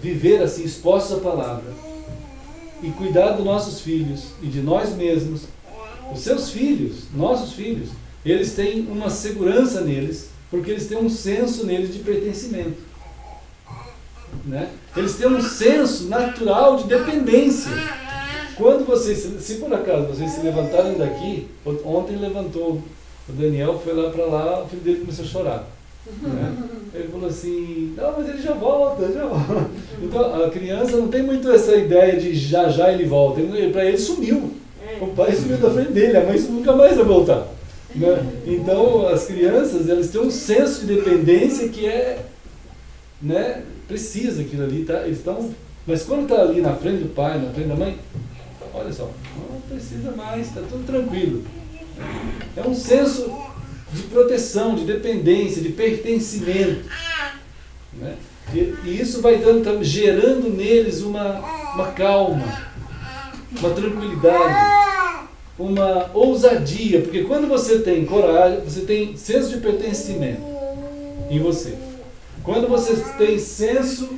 viver assim, expostos à palavra, e cuidar dos nossos filhos e de nós mesmos, os seus filhos, nossos filhos, eles têm uma segurança neles, porque eles têm um senso neles de pertencimento. Né? Eles têm um senso natural de dependência. Quando vocês, se por acaso vocês se levantarem daqui, ontem levantou, o Daniel foi lá para lá, o filho dele começou a chorar. Né? Ele falou assim, não, mas ele já volta. Então a criança não tem muito essa ideia de já ele volta. Para ele sumiu. O pai sumiu da frente dele, a mãe nunca mais vai voltar. Né? Então as crianças, elas têm um senso de dependência que né, precisa aquilo ali, tá? Eles estão, mas quando está ali na frente do pai, na frente da mãe, olha só, não precisa mais, está tudo tranquilo. É um senso de proteção, de dependência, de pertencimento. Né? E isso vai gerando neles uma calma, uma tranquilidade, uma ousadia, porque quando você tem coragem, você tem senso de pertencimento em você. Quando você tem senso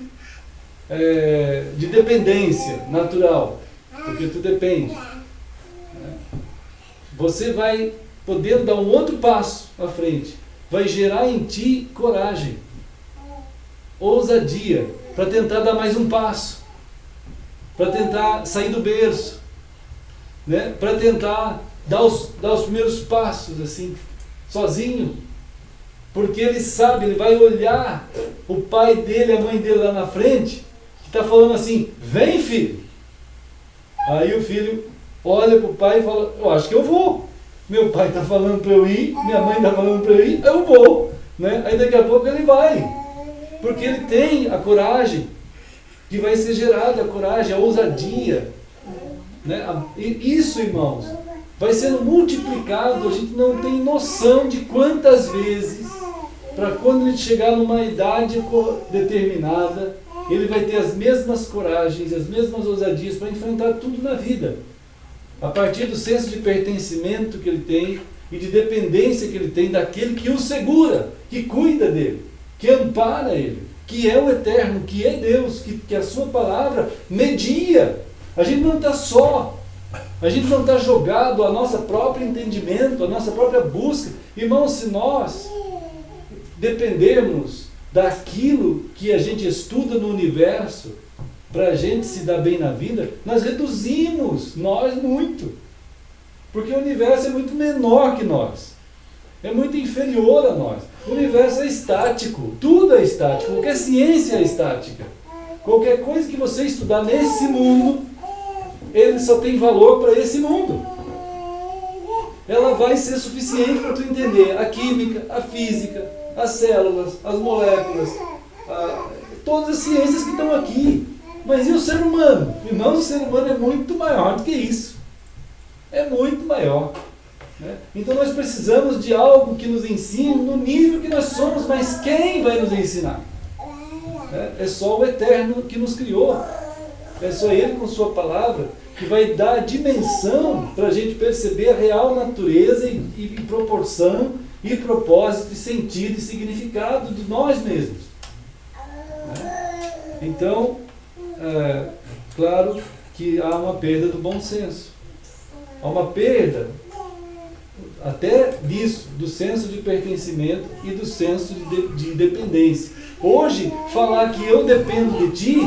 de dependência natural, porque tu depende, né? Você vai poder dar um outro passo à frente, vai gerar em ti coragem, ousadia, para tentar dar mais um passo, para tentar sair do berço, né? Para tentar dar os primeiros passos assim, sozinho, porque ele sabe, ele vai olhar o pai dele, a mãe dele lá na frente, que está falando assim, vem filho. Aí o filho olha para o pai e fala, eu acho que eu vou. Meu pai está falando para eu ir, minha mãe está falando para eu ir, eu vou. Né? Aí daqui a pouco ele vai. Porque ele tem a coragem que vai ser gerada, a coragem, a ousadia. Né? E isso, irmãos, vai sendo multiplicado, a gente não tem noção de quantas vezes, para quando ele chegar numa idade determinada, ele vai ter as mesmas coragens, as mesmas ousadias para enfrentar tudo na vida. A partir do senso de pertencimento que ele tem e de dependência que ele tem daquele que o segura, que cuida dele, que ampara ele, que é o eterno, que é Deus, que a sua palavra media. A gente não está só, a gente não está jogado ao nosso próprio entendimento, à nossa própria busca. Irmãos, se nós dependermos daquilo que a gente estuda no universo, para a gente se dar bem na vida, nós reduzimos nós muito. Porque o universo é muito menor que nós. É muito inferior a nós. O universo é estático. Tudo é estático. Qualquer ciência é estática. Qualquer coisa que você estudar nesse mundo, ele só tem valor para esse mundo. Ela vai ser suficiente para tu entender a química, a física, as células, as moléculas, todas as ciências que estão aqui. Mas e o ser humano? Irmãos, o ser humano é muito maior do que isso. É muito maior. Né? Então nós precisamos de algo que nos ensine no nível que nós somos, mas quem vai nos ensinar? É só o Eterno que nos criou. É só Ele com Sua palavra que vai dar a dimensão para a gente perceber a real natureza e proporção e propósito e sentido e significado de nós mesmos. Né? Então, claro que há uma perda do bom senso. Há uma perda até disso, do senso de pertencimento e do senso de dependência. Hoje, falar que eu dependo de ti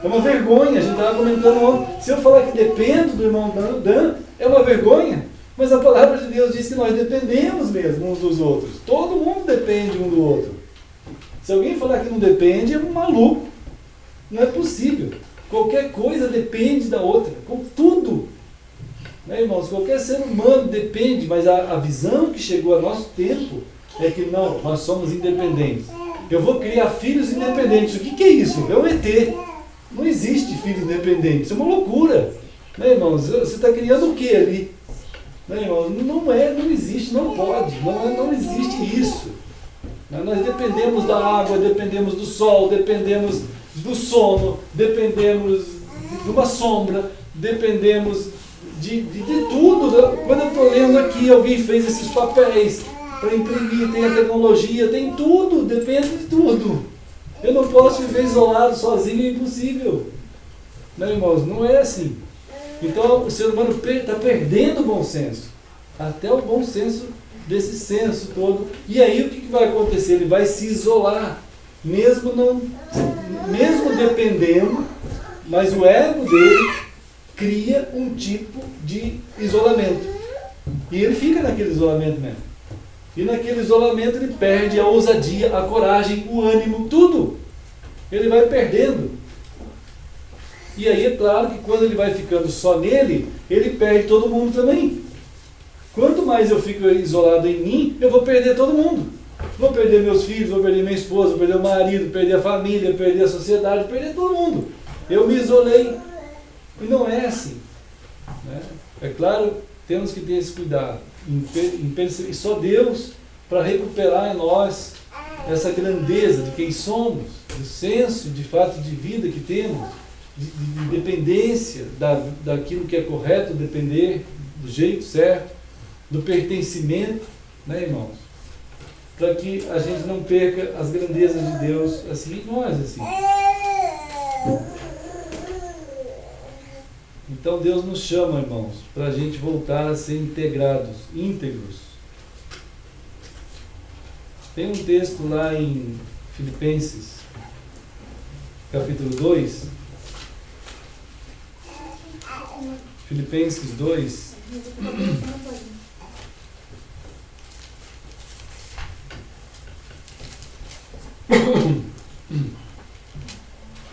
é uma vergonha. A gente estava comentando ontem. Se eu falar que dependo do irmão Dan, é uma vergonha. Mas a palavra de Deus diz que nós dependemos mesmo uns dos outros. Todo mundo depende um do outro. Se alguém falar que não depende, é um maluco. Não é possível. Qualquer coisa depende da outra. Com tudo. Né, irmãos? Qualquer ser humano depende, mas a visão que chegou a nosso tempo é que não, nós somos independentes. Eu vou criar filhos independentes. O que é isso? É um ET. Não existe filho independente. Isso é uma loucura. Né, irmãos? Você está criando o que ali? Né, irmãos? Não existe, não pode. Não existe isso. Nós dependemos da água, dependemos do sol, dependemos do sono, dependemos de uma sombra, dependemos de tudo. Quando eu estou lendo aqui, alguém fez esses papéis para imprimir, tem a tecnologia, tem tudo, depende de tudo. Eu não posso viver isolado, sozinho, é impossível. Não, irmãos, não é assim. Então o ser humano está perdendo o bom senso. Até o bom senso desse senso todo. E aí o que vai acontecer? Ele vai se isolar, mesmo dependendo, mas o ego dele cria um tipo de isolamento. E ele fica naquele isolamento mesmo. E naquele isolamento ele perde a ousadia, a coragem, o ânimo, tudo. Ele vai perdendo. E aí é claro que quando ele vai ficando só nele, ele perde todo mundo também. Quanto mais eu fico isolado em mim, eu vou perder todo mundo. Vou perder meus filhos, vou perder minha esposa, vou perder o marido, perder a família, perder a sociedade, perder todo mundo. Eu me isolei. E não é assim. Né? É claro, temos que ter esse cuidado. E só Deus para recuperar em nós essa grandeza de quem somos, do senso de fato de vida que temos, de dependência daquilo que é correto, depender do jeito certo, do pertencimento, né, irmãos? Para que a gente não perca as grandezas de Deus assim, nós assim. Então Deus nos chama, irmãos, para a gente voltar a ser integrados, íntegros. Tem um texto lá em Filipenses, capítulo 2. Filipenses 2.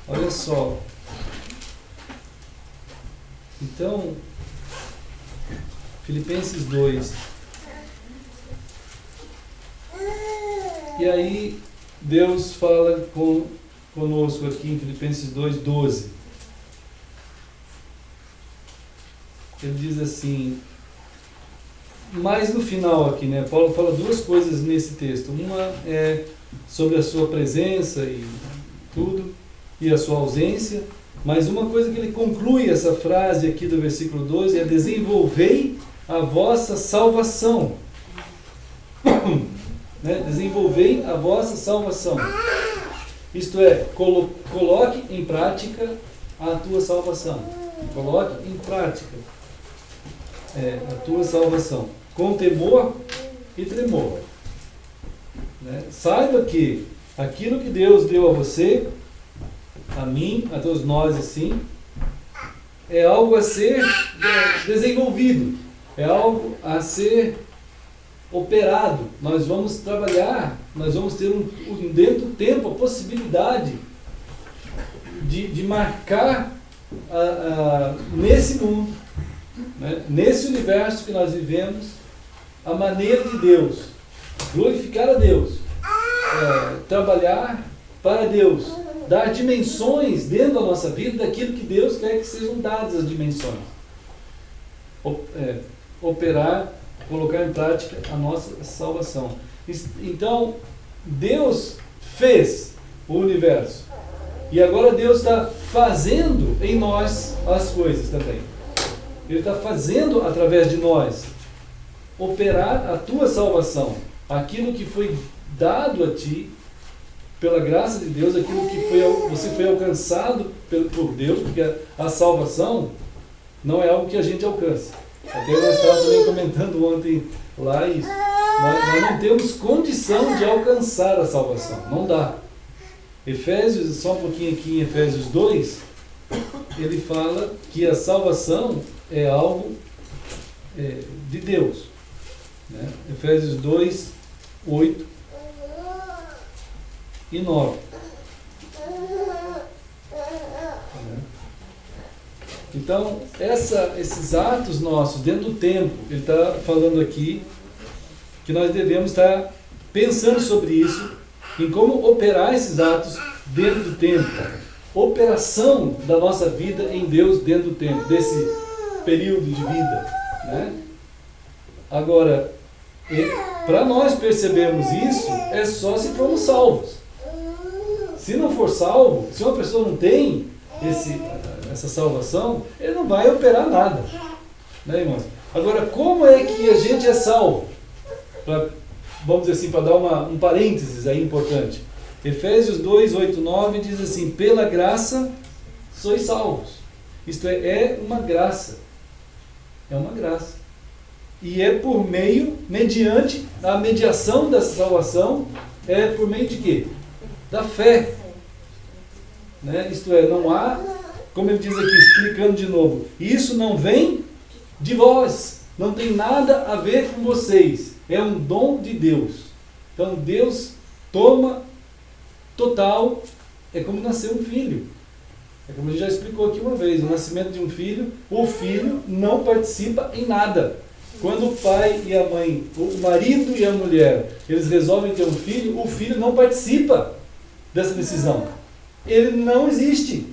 Olha só. Então, Filipenses 2. E aí, Deus fala conosco aqui em Filipenses 2:12. Ele diz assim, mas no final aqui, né? Paulo fala duas coisas nesse texto. Uma é sobre a sua presença e tudo, e a sua ausência. Mas uma coisa que ele conclui essa frase aqui do versículo 12 é: desenvolvei a vossa salvação. Né? Desenvolvei a vossa salvação. Isto é, coloque em prática a tua salvação. Coloque em prática a tua salvação. Com temor e tremor. Né? Saiba que aquilo que Deus deu a você, a mim, a todos nós assim, é algo a ser desenvolvido, é algo a ser operado. Nós vamos trabalhar, nós vamos ter dentro do tempo a possibilidade de marcar nesse mundo, né, nesse universo que nós vivemos, a maneira de Deus, glorificar a Deus, trabalhar para Deus, dar dimensões dentro da nossa vida daquilo que Deus quer que sejam dadas as dimensões. Operar, colocar em prática a nossa salvação. Então, Deus fez o universo. E agora Deus está fazendo em nós as coisas também. Ele está fazendo através de nós operar a tua salvação. Aquilo que foi dado a ti, pela graça de Deus, aquilo que você foi alcançado por Deus, porque a salvação não é algo que a gente alcança. Até nós estávamos também comentando ontem lá isso. Nós não temos condição de alcançar a salvação, não dá. Efésios, só um pouquinho aqui em Efésios 2, ele fala que a salvação é algo de Deus. Né? Efésios 2, 8 e 9. Então, esses atos nossos dentro do tempo, ele está falando aqui que nós devemos estar pensando sobre isso, em como operar esses atos dentro do tempo. Operação da nossa vida em Deus dentro do tempo, desse período de vida. Né? Agora, para nós percebermos isso, é só se formos salvos. Se não for salvo, se uma pessoa não tem essa salvação, ele não vai operar nada. Né, irmãos? Agora, como é que a gente é salvo? Vamos dizer assim, para dar um parênteses aí importante. Efésios 2, 8, 9 diz assim: pela graça sois salvos. Isto é uma graça. É uma graça. E é mediante a mediação dessa salvação, é por meio de quê? Da fé. Né? Isto é, não há, como ele diz aqui, explicando de novo, isso não vem de vós, não tem nada a ver com vocês, é um dom de Deus. Então Deus toma total, é como nascer um filho. É como a gente já explicou aqui uma vez, o nascimento de um filho, o filho não participa em nada. Quando o pai e a mãe, o marido e a mulher, eles resolvem ter um filho, o filho não participa dessa decisão. Ele não existe.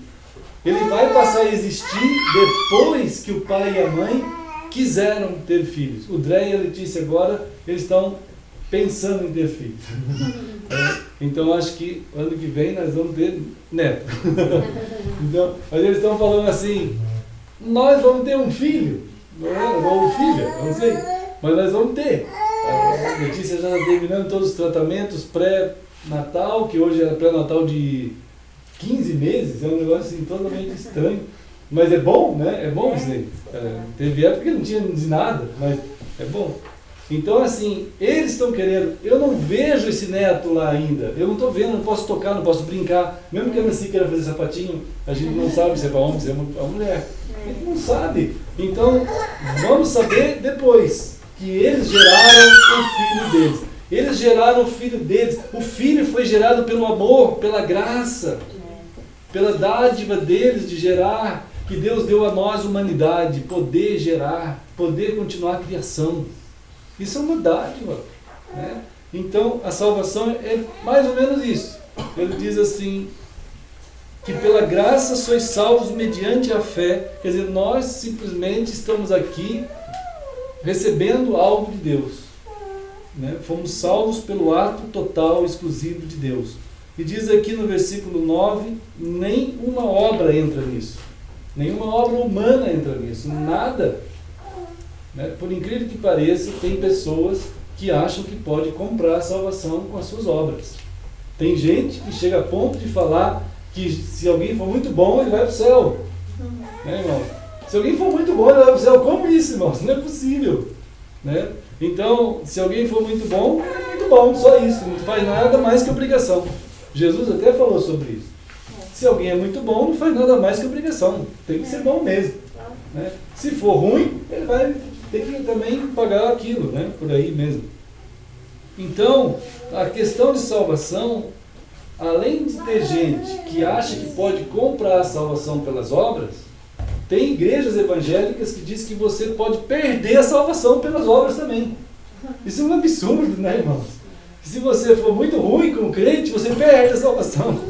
Ele vai passar a existir depois que o pai e a mãe quiseram ter filhos. O Dré e a Letícia agora, eles estão pensando em ter filhos. Então acho que ano que vem nós vamos ter neto. Então, mas eles estão falando assim, nós vamos ter um filho. Ou filha, não sei, mas nós vamos ter. A Letícia já está terminando todos os tratamentos pré-natal, que hoje é pré-natal de 15 meses, é um negócio assim, totalmente estranho, mas é bom, né? É bom isso aí. Teve época que não tinha de nada, mas é bom. Então assim, eles estão querendo, eu não vejo esse neto lá ainda, eu não estou vendo, não posso tocar, não posso brincar, mesmo que a Nancy queira fazer sapatinho, a gente não sabe se é para homem, se é para mulher, a gente não sabe. Então, vamos saber depois que eles geraram o filho deles. Eles geraram o filho deles. O filho foi gerado pelo amor, pela graça, pela dádiva deles de gerar, que Deus deu a nós, humanidade, poder gerar, poder continuar a criação. Isso é uma dádiva. Né? Então, a salvação é mais ou menos isso. Ele diz assim, que pela graça sois salvos mediante a fé. Quer dizer, nós simplesmente estamos aqui recebendo algo de Deus. Né? Fomos salvos pelo ato total, exclusivo de Deus. E diz aqui no versículo 9, nenhuma obra entra nisso. Nenhuma obra humana entra nisso. Nada. Né? Por incrível que pareça, tem pessoas que acham que pode comprar a salvação com as suas obras. Tem gente que chega a ponto de falar que se alguém for muito bom, ele vai para o céu. Né, irmão? Se alguém for muito bom, ele vai para o céu. Como isso, irmão? Isso não é possível. Né? Então, se alguém for muito bom, é muito bom, só isso. Não faz nada mais que obrigação. Jesus até falou sobre isso. Se alguém é muito bom, não faz nada mais que obrigação. Tem que ser bom mesmo. Né? Se for ruim, ele vai ter que também pagar aquilo, né? Por aí mesmo. Então, a questão de salvação, além de ter gente que acha que pode comprar a salvação pelas obras, tem igrejas evangélicas que dizem que você pode perder a salvação pelas obras também. Isso é um absurdo, né, irmãos? Se você for muito ruim como crente, você perde a salvação.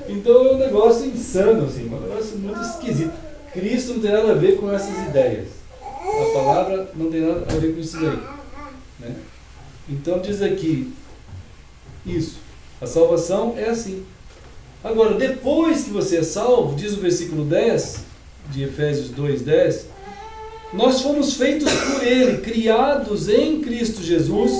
Então é um negócio insano, assim, um negócio muito esquisito. Cristo não tem nada a ver com essas ideias. A palavra não tem nada a ver com isso daí. Né? Então diz aqui, isso. A salvação é assim. Agora, depois que você é salvo, diz o versículo 10, de Efésios 2:10, nós fomos feitos por Ele, criados em Cristo Jesus,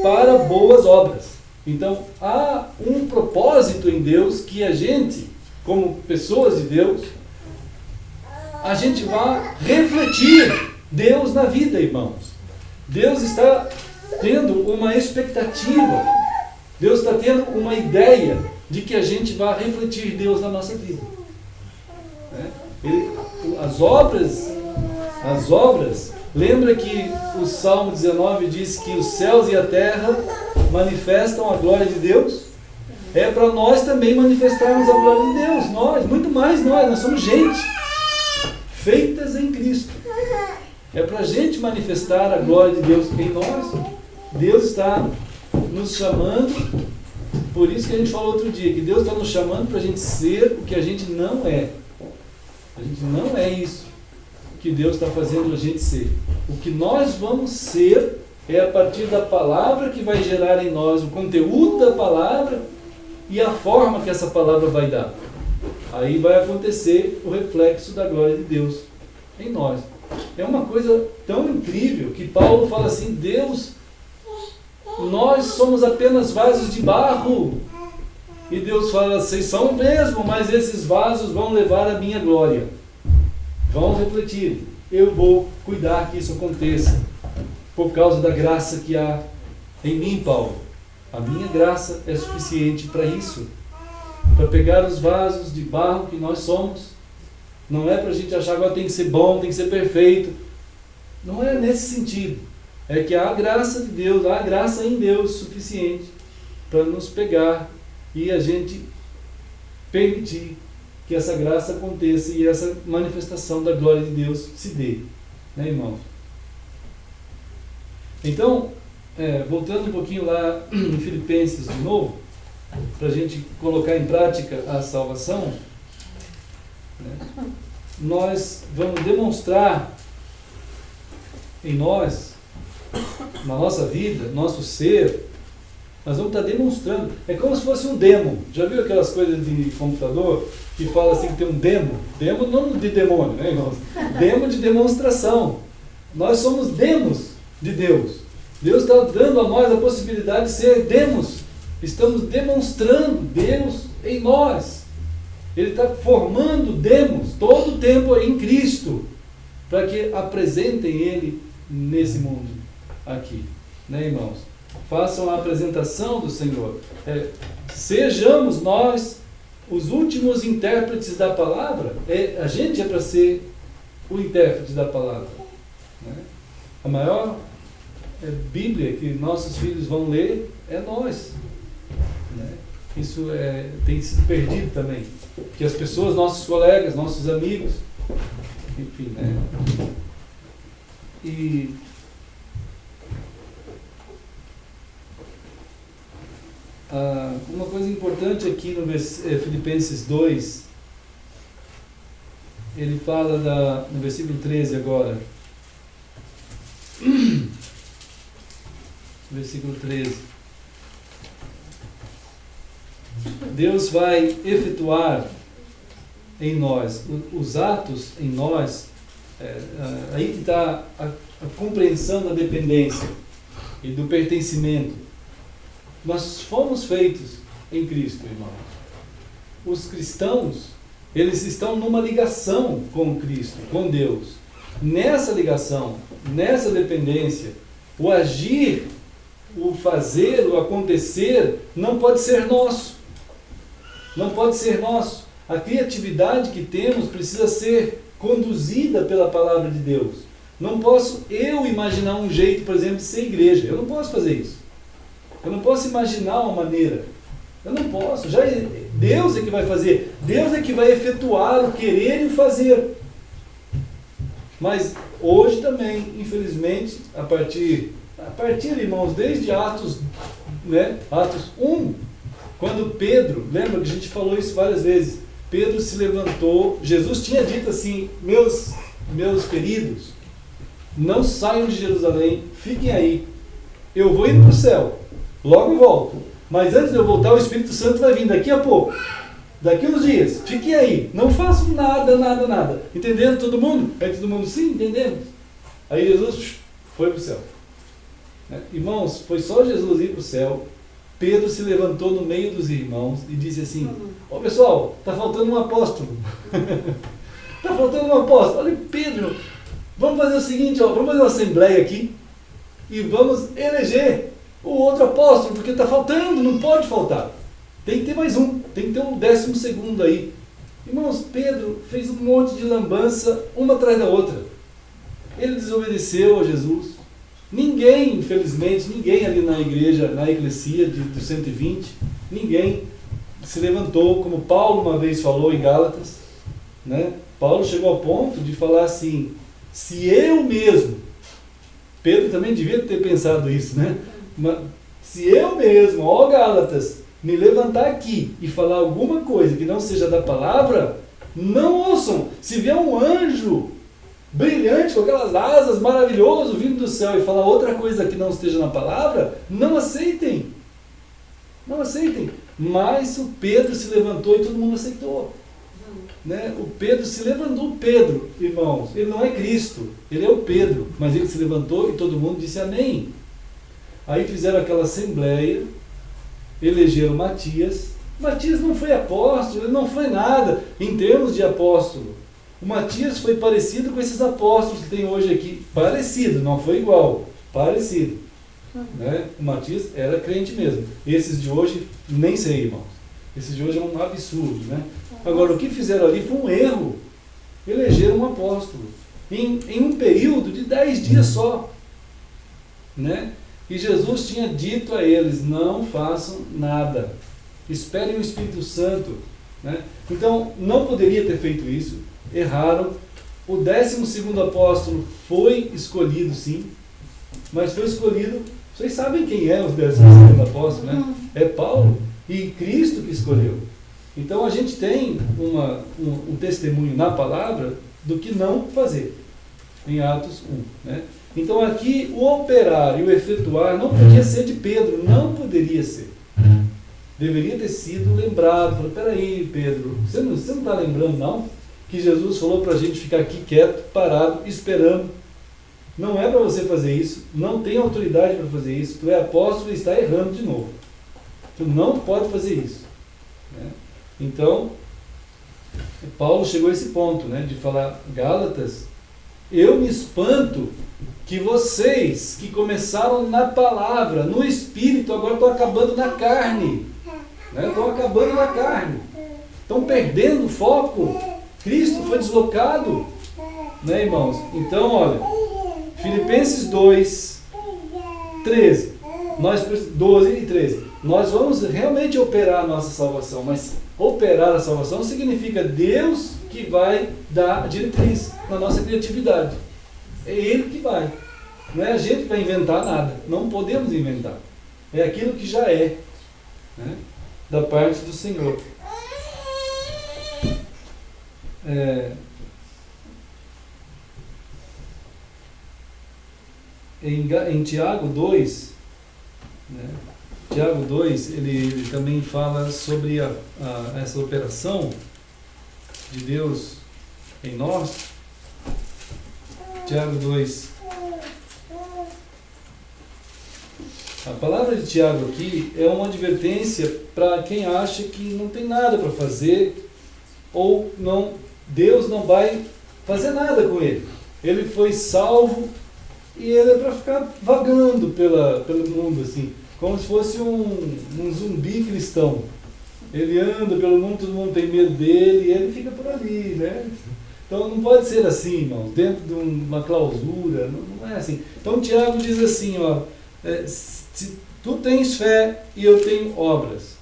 para boas obras. Então, há um propósito em Deus que a gente, como pessoas de Deus, a gente vai refletir Deus na vida, irmãos. Deus está tendo uma expectativa, Deus está tendo uma ideia de que a gente vai refletir Deus na nossa vida. As obras, lembra que o Salmo 19 diz que os céus e a terra manifestam a glória de Deus? É para nós também manifestarmos a glória de Deus, muito mais nós somos gente, feitas em Cristo. É para a gente manifestar a glória de Deus em nós. Deus está nos chamando, por isso que a gente falou outro dia, que Deus está nos chamando para a gente ser o que a gente não é. A gente não é isso que Deus está fazendo a gente ser. O que nós vamos ser é a partir da palavra que vai gerar em nós o conteúdo da palavra e a forma que essa palavra vai dar. Aí vai acontecer o reflexo da glória de Deus em nós. É uma coisa tão incrível que Paulo fala assim: Deus, nós somos apenas vasos de barro. E Deus fala: vocês são mesmo, mas esses vasos vão levar a minha glória. Vão refletir. Eu vou cuidar que isso aconteça. Por causa da graça que há em mim, Paulo. A minha graça é suficiente para isso. Para pegar os vasos de barro que nós somos. Não é para a gente achar que agora tem que ser bom, tem que ser perfeito. Não é nesse sentido. É que há a graça de Deus, há a graça em Deus suficiente para nos pegar e a gente permitir que essa graça aconteça e essa manifestação da glória de Deus se dê. Né, irmãos? Então, voltando um pouquinho lá em Filipenses de novo, para a gente colocar em prática a salvação, né, nós vamos demonstrar em nós, na nossa vida, nosso ser, nós vamos estar demonstrando. É como se fosse um demo. Já viu aquelas coisas de computador que fala assim que tem um demo? Demo não de demônio, né, irmãos? Demo de demonstração. Nós somos demos de Deus. Deus está dando a nós a possibilidade de ser demos. Estamos demonstrando Deus em nós. Ele está formando demos todo o tempo em Cristo, para que apresentem Ele nesse mundo aqui. Né, irmãos? Façam a apresentação do Senhor. Sejamos nós os últimos intérpretes da palavra. A gente é para ser o intérprete da palavra. Né? A maior Bíblia que nossos filhos vão ler é nós. Né? Isso tem sido perdido também. Que as pessoas, nossos colegas, nossos amigos, enfim, né? E uma coisa importante aqui no Filipenses 2, ele fala no versículo 13 agora. Versículo 13. Deus vai efetuar em nós os atos em nós. Aí que está a compreensão da dependência e do pertencimento. Nós fomos feitos em Cristo, irmão. Os cristãos, eles estão numa ligação com Cristo, com Deus. Nessa ligação, nessa dependência, o agir, o fazer, o acontecer, não pode ser nosso. Não pode ser nosso. A criatividade que temos precisa ser conduzida pela palavra de Deus. Não posso eu imaginar um jeito, por exemplo, de ser igreja. Eu não posso fazer isso. Eu não posso imaginar uma maneira. Eu não posso. Deus é que vai fazer. Deus é que vai efetuar o querer e o fazer. Mas hoje também, infelizmente, a partir, irmãos, desde Atos, né, Atos 1, quando Pedro, lembra que a gente falou isso várias vezes, Pedro se levantou, Jesus tinha dito assim: meus queridos, não saiam de Jerusalém, fiquem aí, eu vou ir para o céu, logo volto, mas antes de eu voltar o Espírito Santo vai vir daqui a pouco, daqui uns dias, fiquem aí, não façam nada, entendendo todo mundo? Aí todo mundo, sim, entendemos. Aí Jesus foi para o céu. Irmãos, foi só Jesus ir para o céu Pedro se levantou no meio dos irmãos e disse assim: ó pessoal, está faltando um apóstolo. Está faltando um apóstolo. Olha, Pedro, vamos fazer o seguinte, ó, vamos fazer uma assembleia aqui e vamos eleger o outro apóstolo, porque está faltando, não pode faltar. Tem que ter mais um, tem que ter um 12º aí. Irmãos, Pedro fez um monte de lambança, uma atrás da outra. Ele desobedeceu a Jesus. Ninguém, infelizmente, ninguém ali na igreja, na eclesia de 120, ninguém se levantou, como Paulo uma vez falou em Gálatas, né? Paulo chegou ao ponto de falar assim: se eu mesmo, Pedro também devia ter pensado isso, né? Mas, se eu mesmo, ó Gálatas, me levantar aqui e falar alguma coisa que não seja da palavra, não ouçam. Se vier um anjo brilhante, com aquelas asas, maravilhoso, vindo do céu, e falar outra coisa que não esteja na palavra, não aceitem. Não aceitem. Mas o Pedro se levantou e todo mundo aceitou. Né? O Pedro se levantou. O Pedro, irmãos, ele não é Cristo, ele é o Pedro, mas ele se levantou e todo mundo disse amém. Aí fizeram aquela assembleia, elegeram Matias. Matias não foi apóstolo, ele não foi nada em termos de apóstolo. O Matias foi parecido com esses apóstolos que tem hoje aqui. Parecido, não foi igual, parecido. Né? O Matias era crente mesmo. Esses de hoje, nem sei, irmãos. Esses de hoje é um absurdo. Né? Agora, o que fizeram ali foi um erro. Elegeram um apóstolo. Em um período de 10 dias só. Né? E Jesus tinha dito a eles: não façam nada. Esperem o Espírito Santo. Né? Então, não poderia ter feito isso. Erraram. O 12º apóstolo foi escolhido, sim, mas foi escolhido, vocês sabem quem é o 12º apóstolo, né? É Paulo e Cristo que escolheu. Então a gente tem um testemunho na palavra do que não fazer, em Atos 1. Né? Então aqui o operar e o efetuar não podia ser de Pedro, não poderia ser. Deveria ter sido lembrado. Falei: peraí, Pedro, você não está lembrando não? Que Jesus falou para a gente ficar aqui quieto, parado, esperando. Não é para você fazer isso, não tem autoridade para fazer isso, tu é apóstolo e está errando de novo. Tu não pode fazer isso. Né? Então, Paulo chegou a esse ponto, né, de falar: Gálatas, eu me espanto que vocês que começaram na palavra, no espírito, agora estão acabando na carne. Né? Estão acabando na carne. Estão perdendo o foco. Cristo foi deslocado, né, irmãos? Então, olha, Filipenses 2, 13, 12 e 13, nós vamos realmente operar a nossa salvação, mas operar a salvação significa Deus que vai dar a diretriz na nossa criatividade. É Ele que vai. Não é a gente que vai inventar nada. Não podemos inventar. É aquilo que já é, né, da parte do Senhor. Em Tiago 2, né, Tiago 2, ele também fala sobre essa operação de Deus em nós. Tiago 2. A palavra de Tiago aqui é uma advertência para quem acha que não tem nada para fazer, ou não, Deus não vai fazer nada com ele. Ele foi salvo e ele é para ficar vagando pelo mundo, assim, como se fosse um zumbi cristão. Ele anda pelo mundo, todo mundo tem medo dele e ele fica por ali, né? Então não pode ser assim, irmão, dentro de uma clausura, não é assim. Então Tiago diz assim, ó, se tu tens fé e eu tenho obras,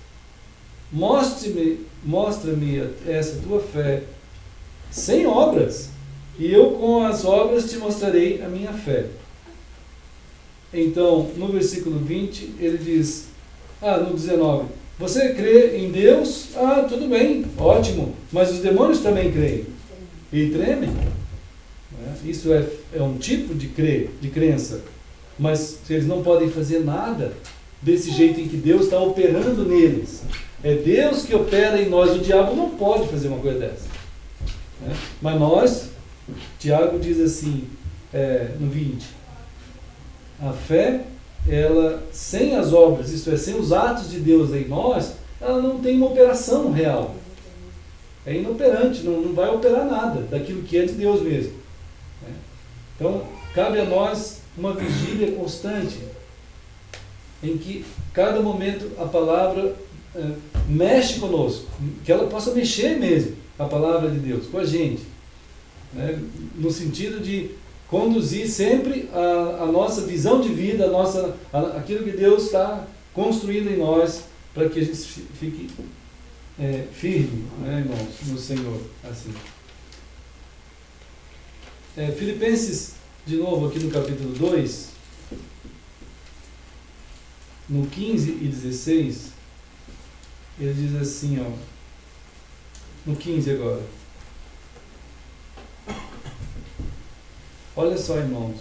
mostra-me essa tua fé sem obras, e eu com as obras te mostrarei a minha fé. Então, no versículo 20, ele diz, no 19, você crê em Deus? Tudo bem, ótimo, mas os demônios também creem e tremem. Isso é um tipo de crença, mas eles não podem fazer nada desse jeito em que Deus está operando neles. É Deus que opera em nós, o diabo não pode fazer uma coisa dessa. Mas nós, Tiago diz assim, no 20, a fé ela, sem as obras, isto é, sem os atos de Deus em nós, ela não tem uma operação real. É inoperante, não vai operar nada daquilo que é de Deus mesmo. Né? Então, cabe a nós uma vigília constante, em que cada momento a palavra mexe conosco, que ela possa mexer mesmo, a palavra de Deus, com a gente, né? No sentido de conduzir sempre a nossa visão de vida, aquilo que Deus está construindo em nós, para que a gente fique firme, né, irmãos, no Senhor. Assim. Filipenses, de novo, aqui no capítulo 2, no 15 e 16, ele diz assim, ó, no 15 agora. Olha só, irmãos.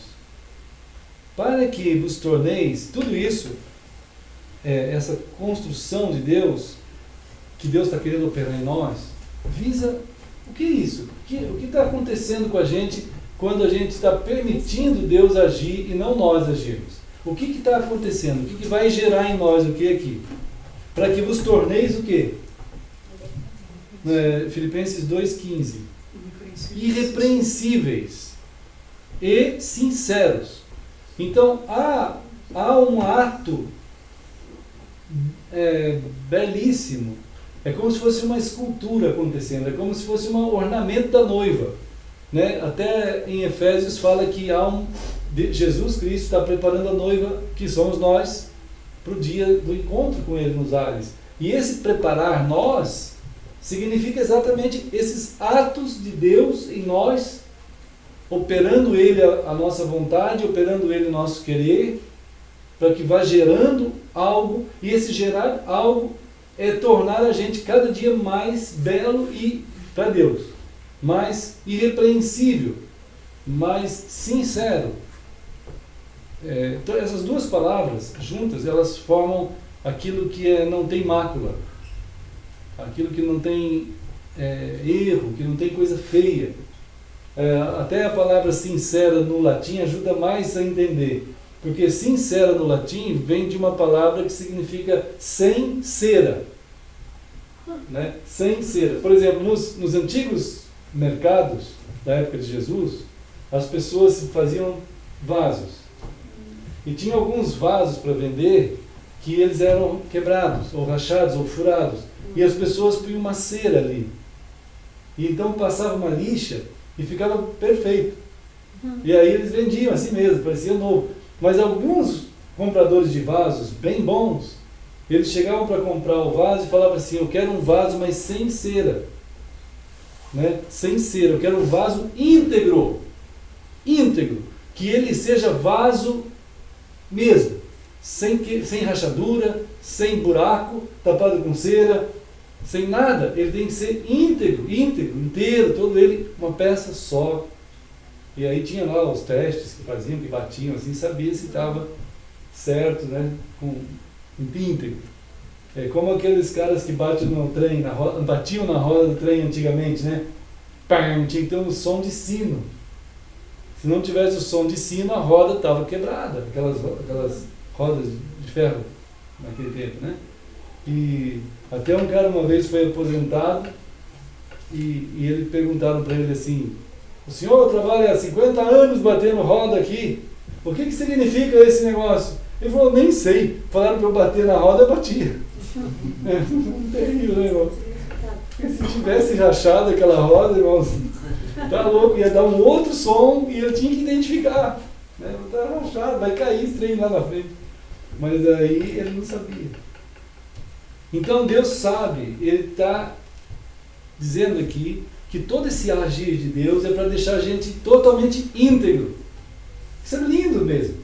Para que vos torneis, tudo isso, essa construção de Deus, que Deus está querendo operar em nós, visa, o que é isso? O que está acontecendo com a gente quando a gente está permitindo Deus agir e não nós agirmos? O que está acontecendo? O que vai gerar em nós o que aqui? Para que vos torneis o quê? Filipenses 2,15. Irrepreensíveis e sinceros. Então, há um ato belíssimo. É como se fosse uma escultura acontecendo. É como se fosse um ornamento da noiva. Né? Até em Efésios fala que Jesus Cristo está preparando a noiva, que somos nós, para o dia do encontro com Ele nos ares. E esse preparar nós significa exatamente esses atos de Deus em nós, operando Ele a nossa vontade, operando Ele o nosso querer, para que vá gerando algo, e esse gerar algo é tornar a gente cada dia mais belo e para Deus, mais irrepreensível, mais sincero. Então essas duas palavras juntas, elas formam aquilo que não tem mácula, aquilo que não tem erro, que não tem coisa feia. Até a palavra sincera no latim ajuda mais a entender, porque sincera no latim vem de uma palavra que significa sem cera, né? Sem cera. Por exemplo, nos antigos mercados da época de Jesus, as pessoas faziam vasos, e tinha alguns vasos para vender que eles eram quebrados, ou rachados, ou furados, e as pessoas punham uma cera ali, e então passava uma lixa e ficava perfeito. E aí eles vendiam assim mesmo, parecia novo. Mas alguns compradores de vasos bem bons, eles chegavam para comprar o vaso e falavam assim: eu quero um vaso, mas sem cera, né? Sem cera, eu quero um vaso íntegro, que ele seja vaso mesmo, sem rachadura, sem buraco, tapado com cera, sem nada. Ele tem que ser íntegro, inteiro, todo ele, uma peça só. E aí tinha lá os testes que faziam, que batiam assim, sabia se estava certo, né? Íntegro. É como aqueles caras que batem no trem, batiam na roda do trem antigamente, né? Pam, tinha que ter um som de sino. Se não tivesse o som de sino, a roda estava quebrada, aquelas rodas de ferro naquele tempo, né? E até um cara uma vez foi aposentado e ele perguntaram para ele assim: o senhor trabalha há 50 anos batendo roda aqui, o que significa esse negócio? Ele falou: nem sei, falaram para eu bater na roda, eu batia. Terrível, né, irmão? Porque se tivesse rachado aquela roda, irmãos, tá louco, ia dar um outro som e eu tinha que identificar, né? Tá rachado, vai cair esse trem lá na frente. Mas aí ele não sabia. Então Deus sabe, Ele está dizendo aqui que todo esse agir de Deus é para deixar a gente totalmente íntegro. Isso é lindo mesmo.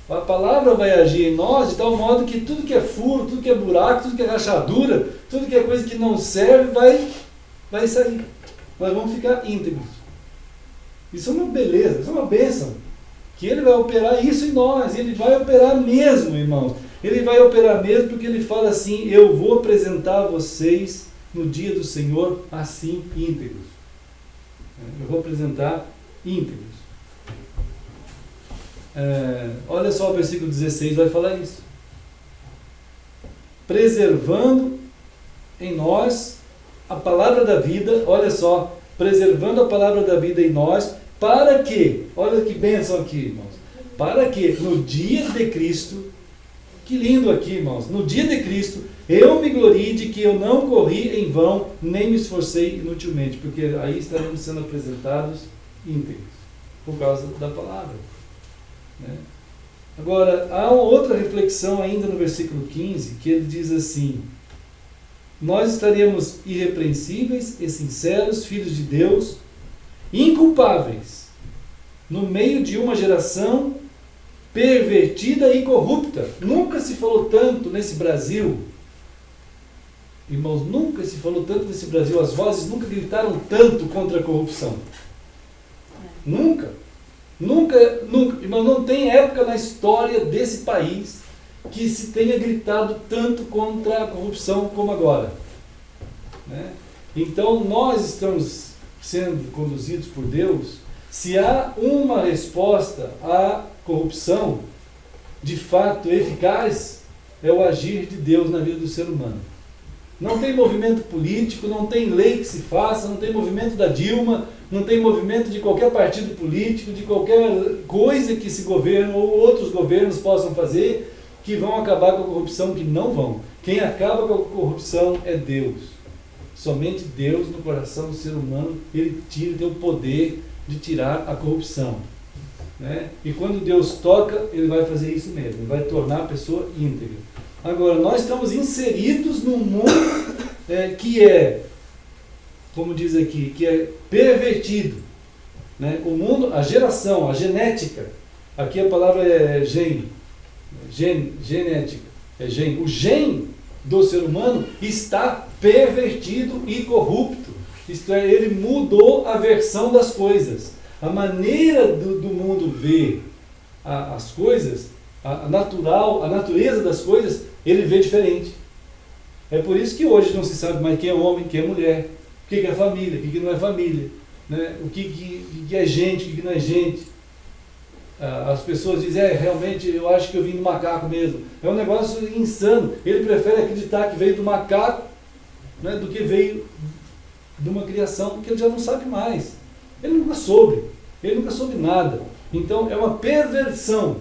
A palavra vai agir em nós de tal modo que tudo que é furo, tudo que é buraco, tudo que é rachadura, tudo que é coisa que não serve, vai sair. Nós vamos ficar íntegros. Isso é uma beleza, isso é uma bênção. Que Ele vai operar isso em nós. Ele vai operar mesmo, irmãos. Ele vai operar mesmo porque Ele fala assim: eu vou apresentar vocês no dia do Senhor assim íntegros. Eu vou apresentar íntegros. Olha só o versículo 16, vai falar isso. Preservando em nós a palavra da vida, olha só, preservando a palavra da vida em nós, para que, olha que bênção aqui, irmãos, para que no dia de Cristo, que lindo aqui, irmãos, no dia de Cristo, eu me glorie de que eu não corri em vão, nem me esforcei inutilmente, porque aí estaremos sendo apresentados íntegros, por causa da palavra, né? Agora, há uma outra reflexão ainda no versículo 15, que ele diz assim: nós estaríamos irrepreensíveis e sinceros, filhos de Deus, inculpáveis, no meio de uma geração pervertida e corrupta. Nunca se falou tanto nesse Brasil, irmãos, nunca se falou tanto nesse Brasil, as vozes nunca gritaram tanto contra a corrupção. Nunca. Nunca, irmão, não tem época na história desse país que se tenha gritado tanto contra a corrupção como agora, né? Então nós estamos sendo conduzidos por Deus. Se há uma resposta à corrupção de fato eficaz, é o agir de Deus na vida do ser humano. Não tem movimento político, não tem lei que se faça, não tem movimento da Dilma, não tem movimento de qualquer partido político, de qualquer coisa que esse governo ou outros governos possam fazer que vão acabar com a corrupção, que não vão. Quem acaba com a corrupção é Deus. Somente Deus no coração do ser humano, ele tem o poder de tirar a corrupção, né? E quando Deus toca, ele vai fazer isso mesmo, ele vai tornar a pessoa íntegra. Agora, nós estamos inseridos num mundo que é, como diz aqui, que é pervertido, né? O mundo, a geração, a genética, aqui a palavra é genética, o gene do ser humano está pervertido e corrupto. Isto é, ele mudou a versão das coisas. A maneira do mundo ver as coisas, a natureza das coisas, ele vê diferente. É por isso que hoje não se sabe mais quem é homem, quem é mulher, o que é família, o que não é família, né? O que é gente, o que não é gente. As pessoas dizem, realmente eu acho que eu vim do macaco mesmo. É um negócio insano. Ele prefere acreditar que veio do macaco, né, do que veio de uma criação que ele já não sabe mais. Ele nunca soube nada. Então é uma perversão,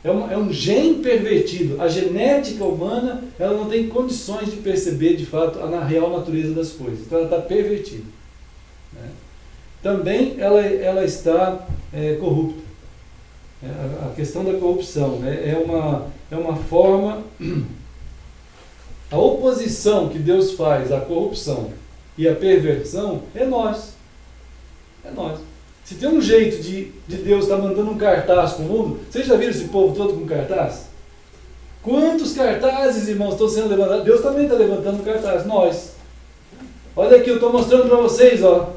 é um gene pervertido. A genética humana, ela não tem condições de perceber de fato a real natureza das coisas. Então ela está pervertida, né? Também ela está corrupta. A questão da corrupção, né, é uma forma, a oposição que Deus faz à corrupção e à perversão é nós. Se tem um jeito de Deus estar mandando um cartaz para o mundo, vocês já viram esse povo todo com cartaz? Quantos cartazes, irmãos, estão sendo levantados? Deus também está levantando cartaz, nós. Olha aqui, eu estou mostrando para vocês, ó,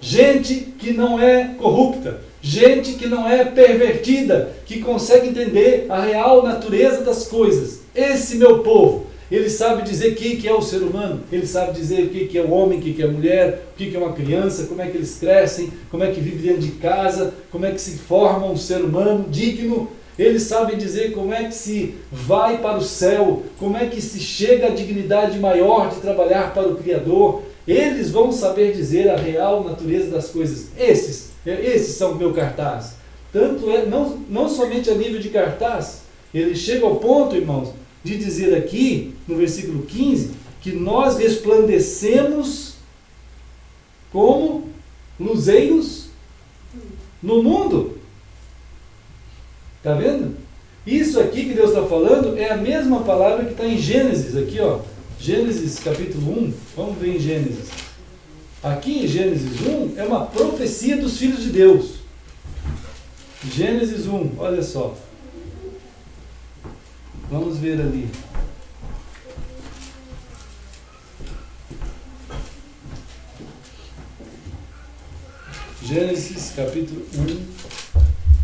gente que não é corrupta, gente que não é pervertida, que consegue entender a real natureza das coisas. Esse meu povo, ele sabe dizer o que é o ser humano, ele sabe dizer o que é o homem, o que é a mulher, o que é uma criança, como é que eles crescem, como é que vivem dentro de casa, como é que se forma um ser humano digno. Eles sabem dizer como é que se vai para o céu, como é que se chega à dignidade maior de trabalhar para o Criador. Eles vão saber dizer a real natureza das coisas. Esses são o meu cartaz. Tanto não somente a nível de cartaz, ele chega ao ponto, irmãos, de dizer aqui, no versículo 15, que nós resplandecemos como luzeiros no mundo. Está vendo? Isso aqui que Deus está falando é a mesma palavra que está em Gênesis, aqui ó, Gênesis capítulo 1, vamos ver em Gênesis. Aqui em Gênesis 1 é uma profecia dos filhos de Deus. Gênesis 1, olha só. Vamos ver ali. Gênesis capítulo 1,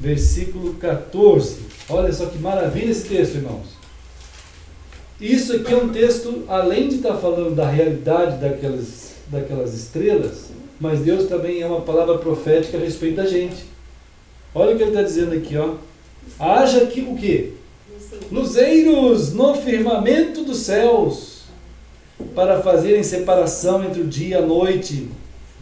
versículo 14. Olha só que maravilha esse texto, irmãos. Isso aqui é um texto, além de estar falando da realidade daquelas estrelas, mas Deus também é uma palavra profética a respeito da gente. Olha o que ele está dizendo aqui, ó. Haja aqui o quê? Luzeiros no firmamento dos céus, para fazerem separação entre o dia e a noite,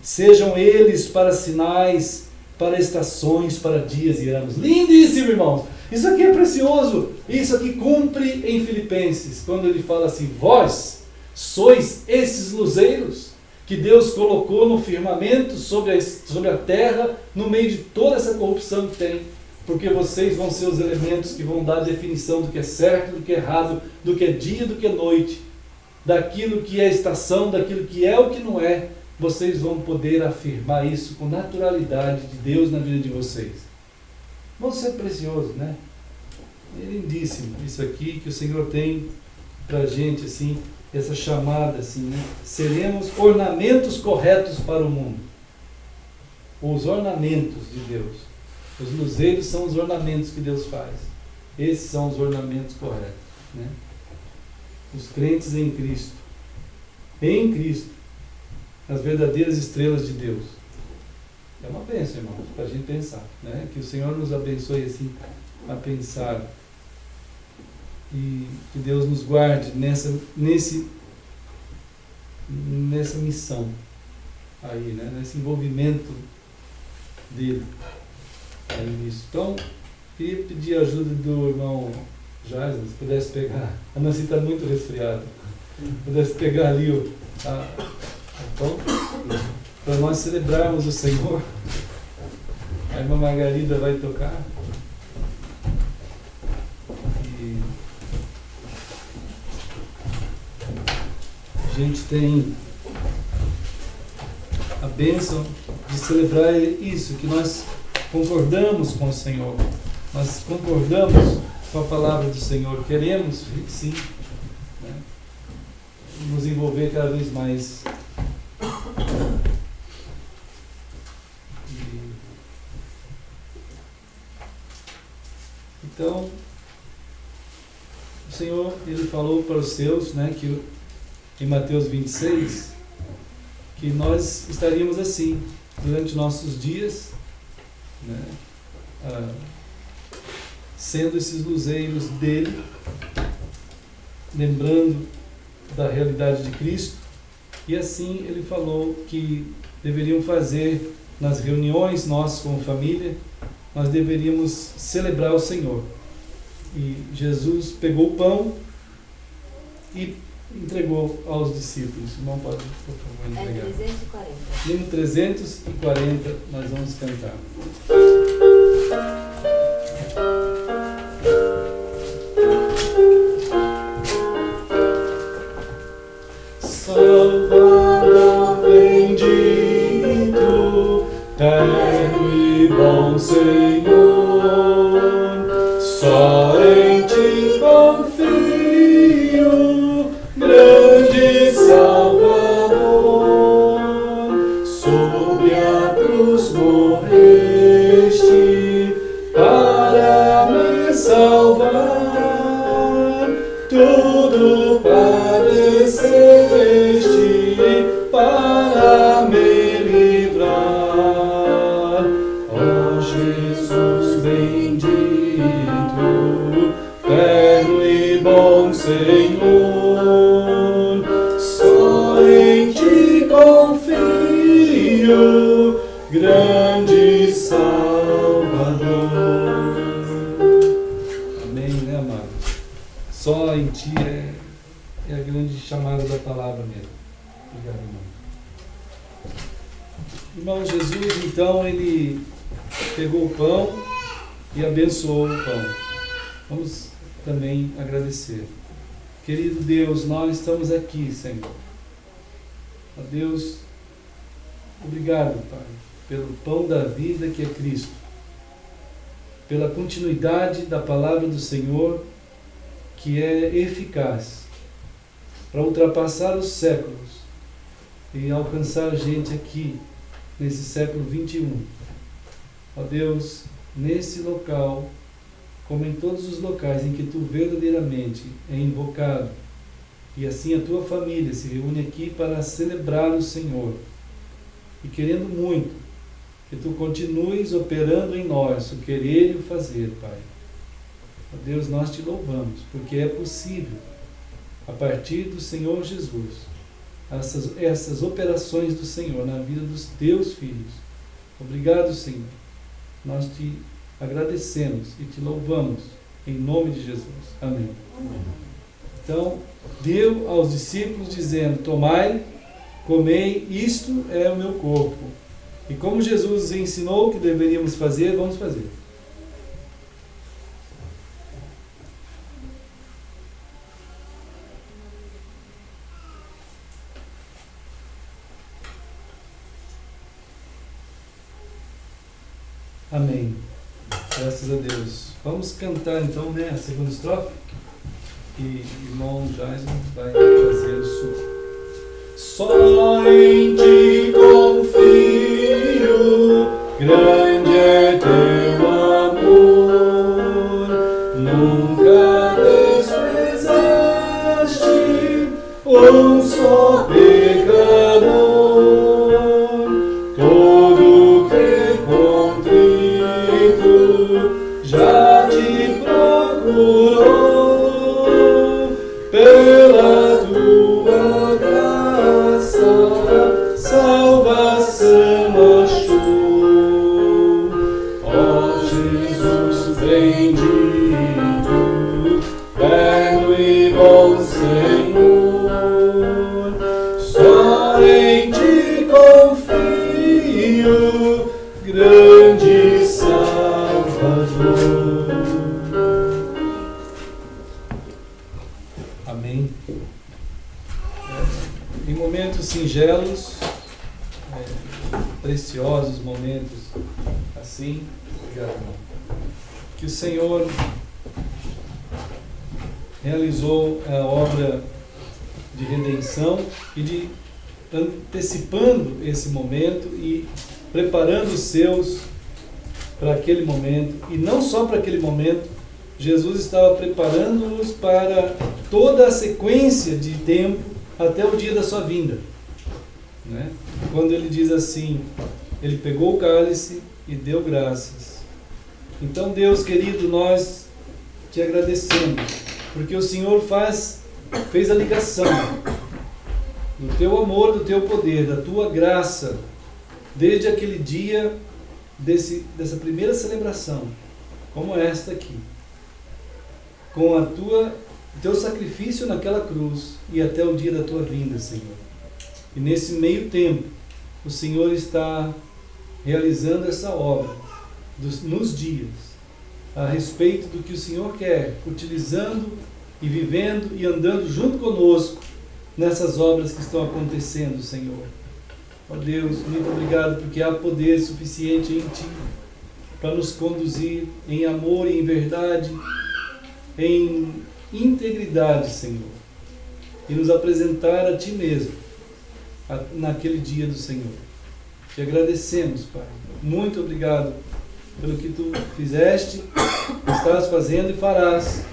sejam eles para sinais, para estações, para dias e anos. Lindíssimo, irmãos! Isso aqui é precioso. Isso aqui cumpre em Filipenses, quando ele fala assim: vós sois esses luzeiros que Deus colocou no firmamento, sobre a terra, no meio de toda essa corrupção que tem. Porque vocês vão ser os elementos que vão dar a definição do que é certo, do que é errado, do que é dia, do que é noite, daquilo que é estação, daquilo que é o que não é. Vocês vão poder afirmar isso com naturalidade de Deus na vida de vocês. Vão ser precioso, né? É lindíssimo isso aqui que o Senhor tem para a gente, assim, essa chamada, assim, né? Seremos ornamentos corretos para o mundo. Os ornamentos de Deus. Os luzeiros são os ornamentos que Deus faz. Esses são os ornamentos corretos, né? Os crentes em Cristo. Em Cristo. As verdadeiras estrelas de Deus. É uma bênção, irmãos, para a gente pensar, né? Que o Senhor nos abençoe assim a pensar. E que Deus nos guarde nessa missão aí, né? Nesse envolvimento dele aí nisso. Então, queria pedir a ajuda do irmão Jason, se pudesse pegar. A Nancy está muito resfriada. Pudesse pegar ali o pão, para nós celebrarmos o Senhor. A irmã Margarida vai tocar. E a gente tem a bênção de celebrar isso, que nós concordamos com o Senhor, nós concordamos com a palavra do Senhor, queremos, sim, né, nos envolver cada vez mais. Então, o Senhor, Ele falou para os seus, né, que em Mateus 26, que nós estaríamos assim, durante nossos dias, né, sendo esses luzeiros dele, lembrando da realidade de Cristo. E assim Ele falou que deveriam fazer nas reuniões, nós como família, nós deveríamos celebrar o Senhor. E Jesus pegou o pão e entregou aos discípulos. O irmão pode, por favor, entregar. 340. Hino 340, nós vamos cantar. Salvador bendito, terno e bom Senhor, só em ti confio, grande Salvador, sob a cruz morreste para me salvar, tudo padeceste para me livrar. Ó Jesus bendito, terno e bom Senhor, só em ti confio, grande Salvador. Amém, né, amado? Só em ti é a grande chamada da palavra mesmo. Obrigado, irmão. Irmão, Jesus, então, ele pegou o pão e abençoou o pão. Vamos também agradecer. Querido Deus, nós estamos aqui, Senhor. Ó Deus, obrigado, Pai, pelo pão da vida que é Cristo, pela continuidade da palavra do Senhor, que é eficaz para ultrapassar os séculos e alcançar a gente aqui, nesse século 21. Ó Deus, nesse local, como em todos os locais em que Tu verdadeiramente é invocado, e assim a Tua família se reúne aqui para celebrar o Senhor, e querendo muito que Tu continues operando em nós o querer e o fazer, Pai, Ó Deus, nós te louvamos, porque é possível, a partir do Senhor Jesus, essas operações do Senhor na vida dos teus filhos. Obrigado, Senhor. Nós te agradecemos e te louvamos, em nome de Jesus. Amém. Então, deu aos discípulos dizendo: tomai, comei, isto é o meu corpo. E como Jesus ensinou que deveríamos fazer, vamos fazer. Amém. Graças a Deus. Vamos cantar então, né, a segunda estrofe. E irmão Jason vai fazer o suco. Só em ti confio, grande é teu amor, nunca desprezaste um só pecador, todo que contrito já te procurou, pela tua graça salvação achou. Ó Jesus bendito, perno e bom Senhor, só em ti confio, grande Salvador. Amém. Em momentos singelos, preciosos momentos assim, que o Senhor realizou a obra de redenção e de antecipando esse momento e preparando os seus para aquele momento, e não só para aquele momento, Jesus estava preparando-os para toda a sequência de tempo até o dia da sua vinda, né? Quando ele diz assim, ele pegou o cálice e deu graças. Então, Deus querido, nós te agradecemos, porque o Senhor fez a ligação do teu amor, do teu poder, da tua graça, desde aquele dia dessa primeira celebração, como esta aqui, com o teu sacrifício naquela cruz e até o dia da tua vinda, Senhor. E nesse meio tempo, o Senhor está realizando essa obra nos dias, a respeito do que o Senhor quer, utilizando e vivendo e andando junto conosco nessas obras que estão acontecendo, Senhor. Ó Deus, muito obrigado, porque há poder suficiente em Ti para nos conduzir em amor e em verdade, em integridade, Senhor, e nos apresentar a Ti mesmo naquele dia do Senhor. Te agradecemos, Pai. Muito obrigado pelo que Tu fizeste, estás fazendo e farás.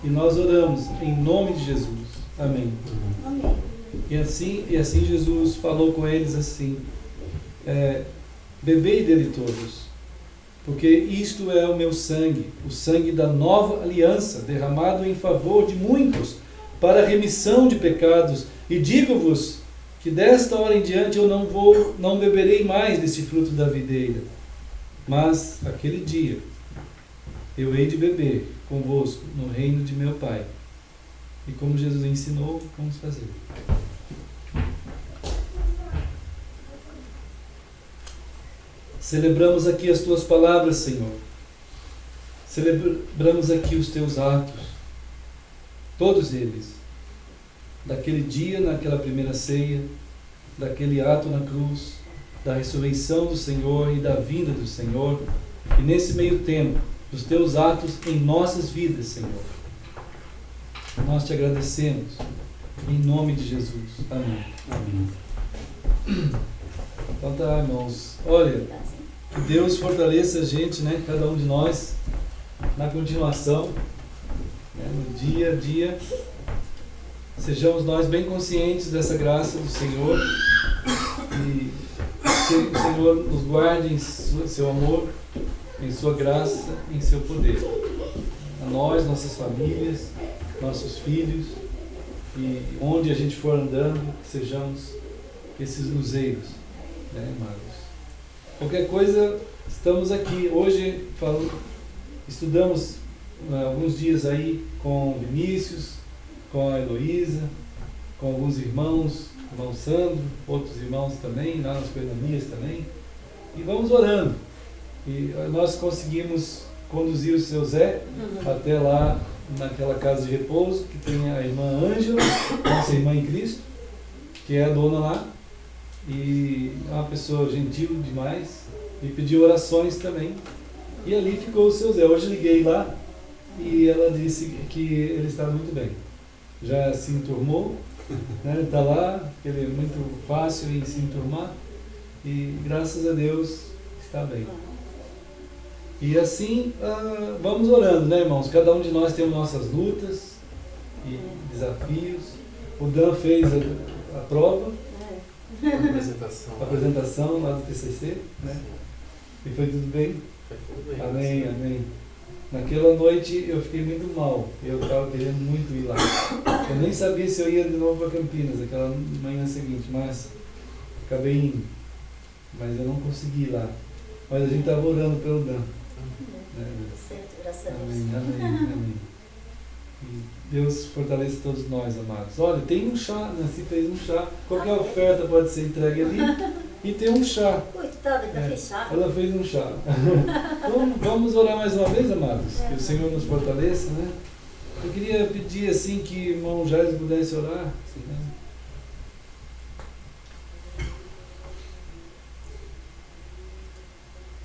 E nós oramos em nome de Jesus. Amém. Amém. E assim Jesus falou com eles assim: bebei dele todos, porque isto é o meu sangue, o sangue da nova aliança, derramado em favor de muitos, para a remissão de pecados. E digo-vos que desta hora em diante eu não beberei mais deste fruto da videira, mas aquele dia eu hei de beber convosco no reino de meu Pai. E como Jesus ensinou, vamos fazer. Celebramos aqui as Tuas palavras, Senhor. Celebramos aqui os Teus atos, todos eles, daquele dia, naquela primeira ceia, daquele ato na cruz, da ressurreição do Senhor e da vinda do Senhor, e nesse meio tempo, dos Teus atos em nossas vidas, Senhor. Nós Te agradecemos, em nome de Jesus. Amém. Amém. Então tá, irmãos. Olha, que Deus fortaleça a gente, né, cada um de nós, na continuação, né, no dia a dia. Sejamos nós bem conscientes dessa graça do Senhor e que o Senhor nos guarde em seu amor, em sua graça, em seu poder. a nós, nossas famílias, nossos filhos, e onde a gente for andando, que sejamos esses luzeiros, né, amados? Qualquer coisa, estamos aqui. Hoje estudamos alguns dias aí com o Vinícius, com a Heloísa, com alguns irmãos, irmão Sandro, outros irmãos também, lá nas Coenonias também, e vamos orando. E nós conseguimos conduzir o seu Zé até lá, naquela casa de repouso, que tem a irmã Ângela, nossa irmã em Cristo, que é a dona lá, e é uma pessoa gentil demais, e pediu orações também. E ali ficou o seu Zé. Hoje liguei lá e ela disse que ele está muito bem. Já se enturmou, né? Ele está lá, ele é muito fácil em se enturmar, e graças a Deus está bem. E assim, vamos orando, né, irmãos? Cada um de nós temos nossas lutas e desafios. O Dan fez a prova, a apresentação lá do TCC, né? E foi tudo bem? Foi tudo bem. Amém, amém. Naquela noite eu fiquei muito mal, eu estava querendo muito ir lá. Eu nem sabia se eu ia de novo para Campinas, aquela manhã seguinte, mas acabei indo. Mas eu não consegui ir lá. Mas a gente estava orando pelo Dan. Certo, graças a Deus. Amém, amém, amém. E Deus fortaleça todos nós, amados. Olha, tem um chá, Nancy fez um chá. Qualquer oferta pode ser entregue ali. E tem um chá. Coitada, ele tá fechado. Ela fez um chá. Então, vamos orar mais uma vez, amados? Que o Senhor nos fortaleça, né? Eu queria pedir assim que o irmão Jair pudesse orar. Assim, né?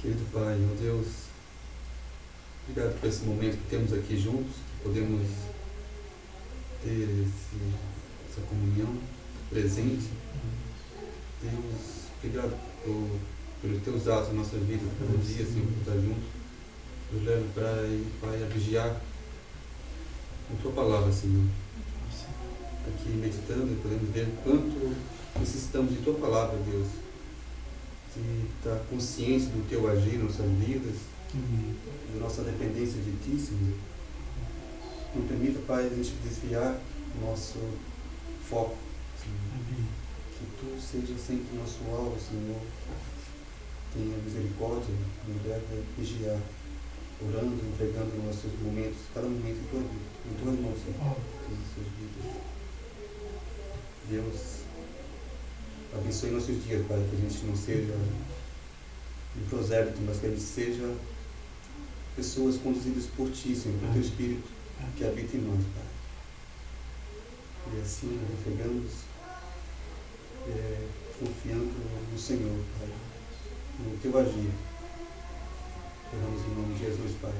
Querido Pai, ó Deus, obrigado por esse momento que temos aqui juntos, que podemos ter essa comunhão presente. Deus, obrigado por ter usado a nossa vida todo dia, Senhor, por estar junto. Nos leva Pai, a vigiar a Tua palavra, Senhor. Aqui meditando, podemos ver quanto necessitamos de Tua palavra, Deus. De estar consciente do Teu agir em nossas vidas, da nossa dependência de Ti, Senhor. Não permita, Pai, a gente desviar o nosso foco, Senhor. Que Tu seja sempre o nosso alvo, Senhor. Tenha misericórdia, nos leve a vigiar, orando, entregando nossos momentos, cada momento em Tuas mãos, Senhor, em nossas vidas. Deus, abençoe nossos dias, Pai, que a gente não seja um prosélito, mas que a gente seja pessoas conduzidas por Ti, Senhor, por Teu Espírito que habita em nós, Pai. E assim, entregamos, confiando no Senhor, Pai, no Teu agir. Oramos em nome de Jesus, Pai.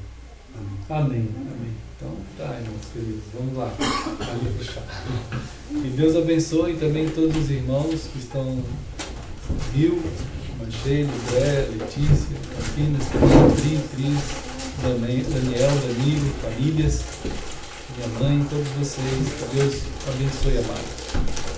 Amém. Amém, amém. Então, tá, irmãos queridos, vamos lá. Ali puxar. E Deus abençoe também todos os irmãos que estão no Rio, Mancheiro, André, Letícia, Campinas, Cris, Daniel, Danilo, famílias, minha mãe, todos vocês. Que Deus abençoe, amados.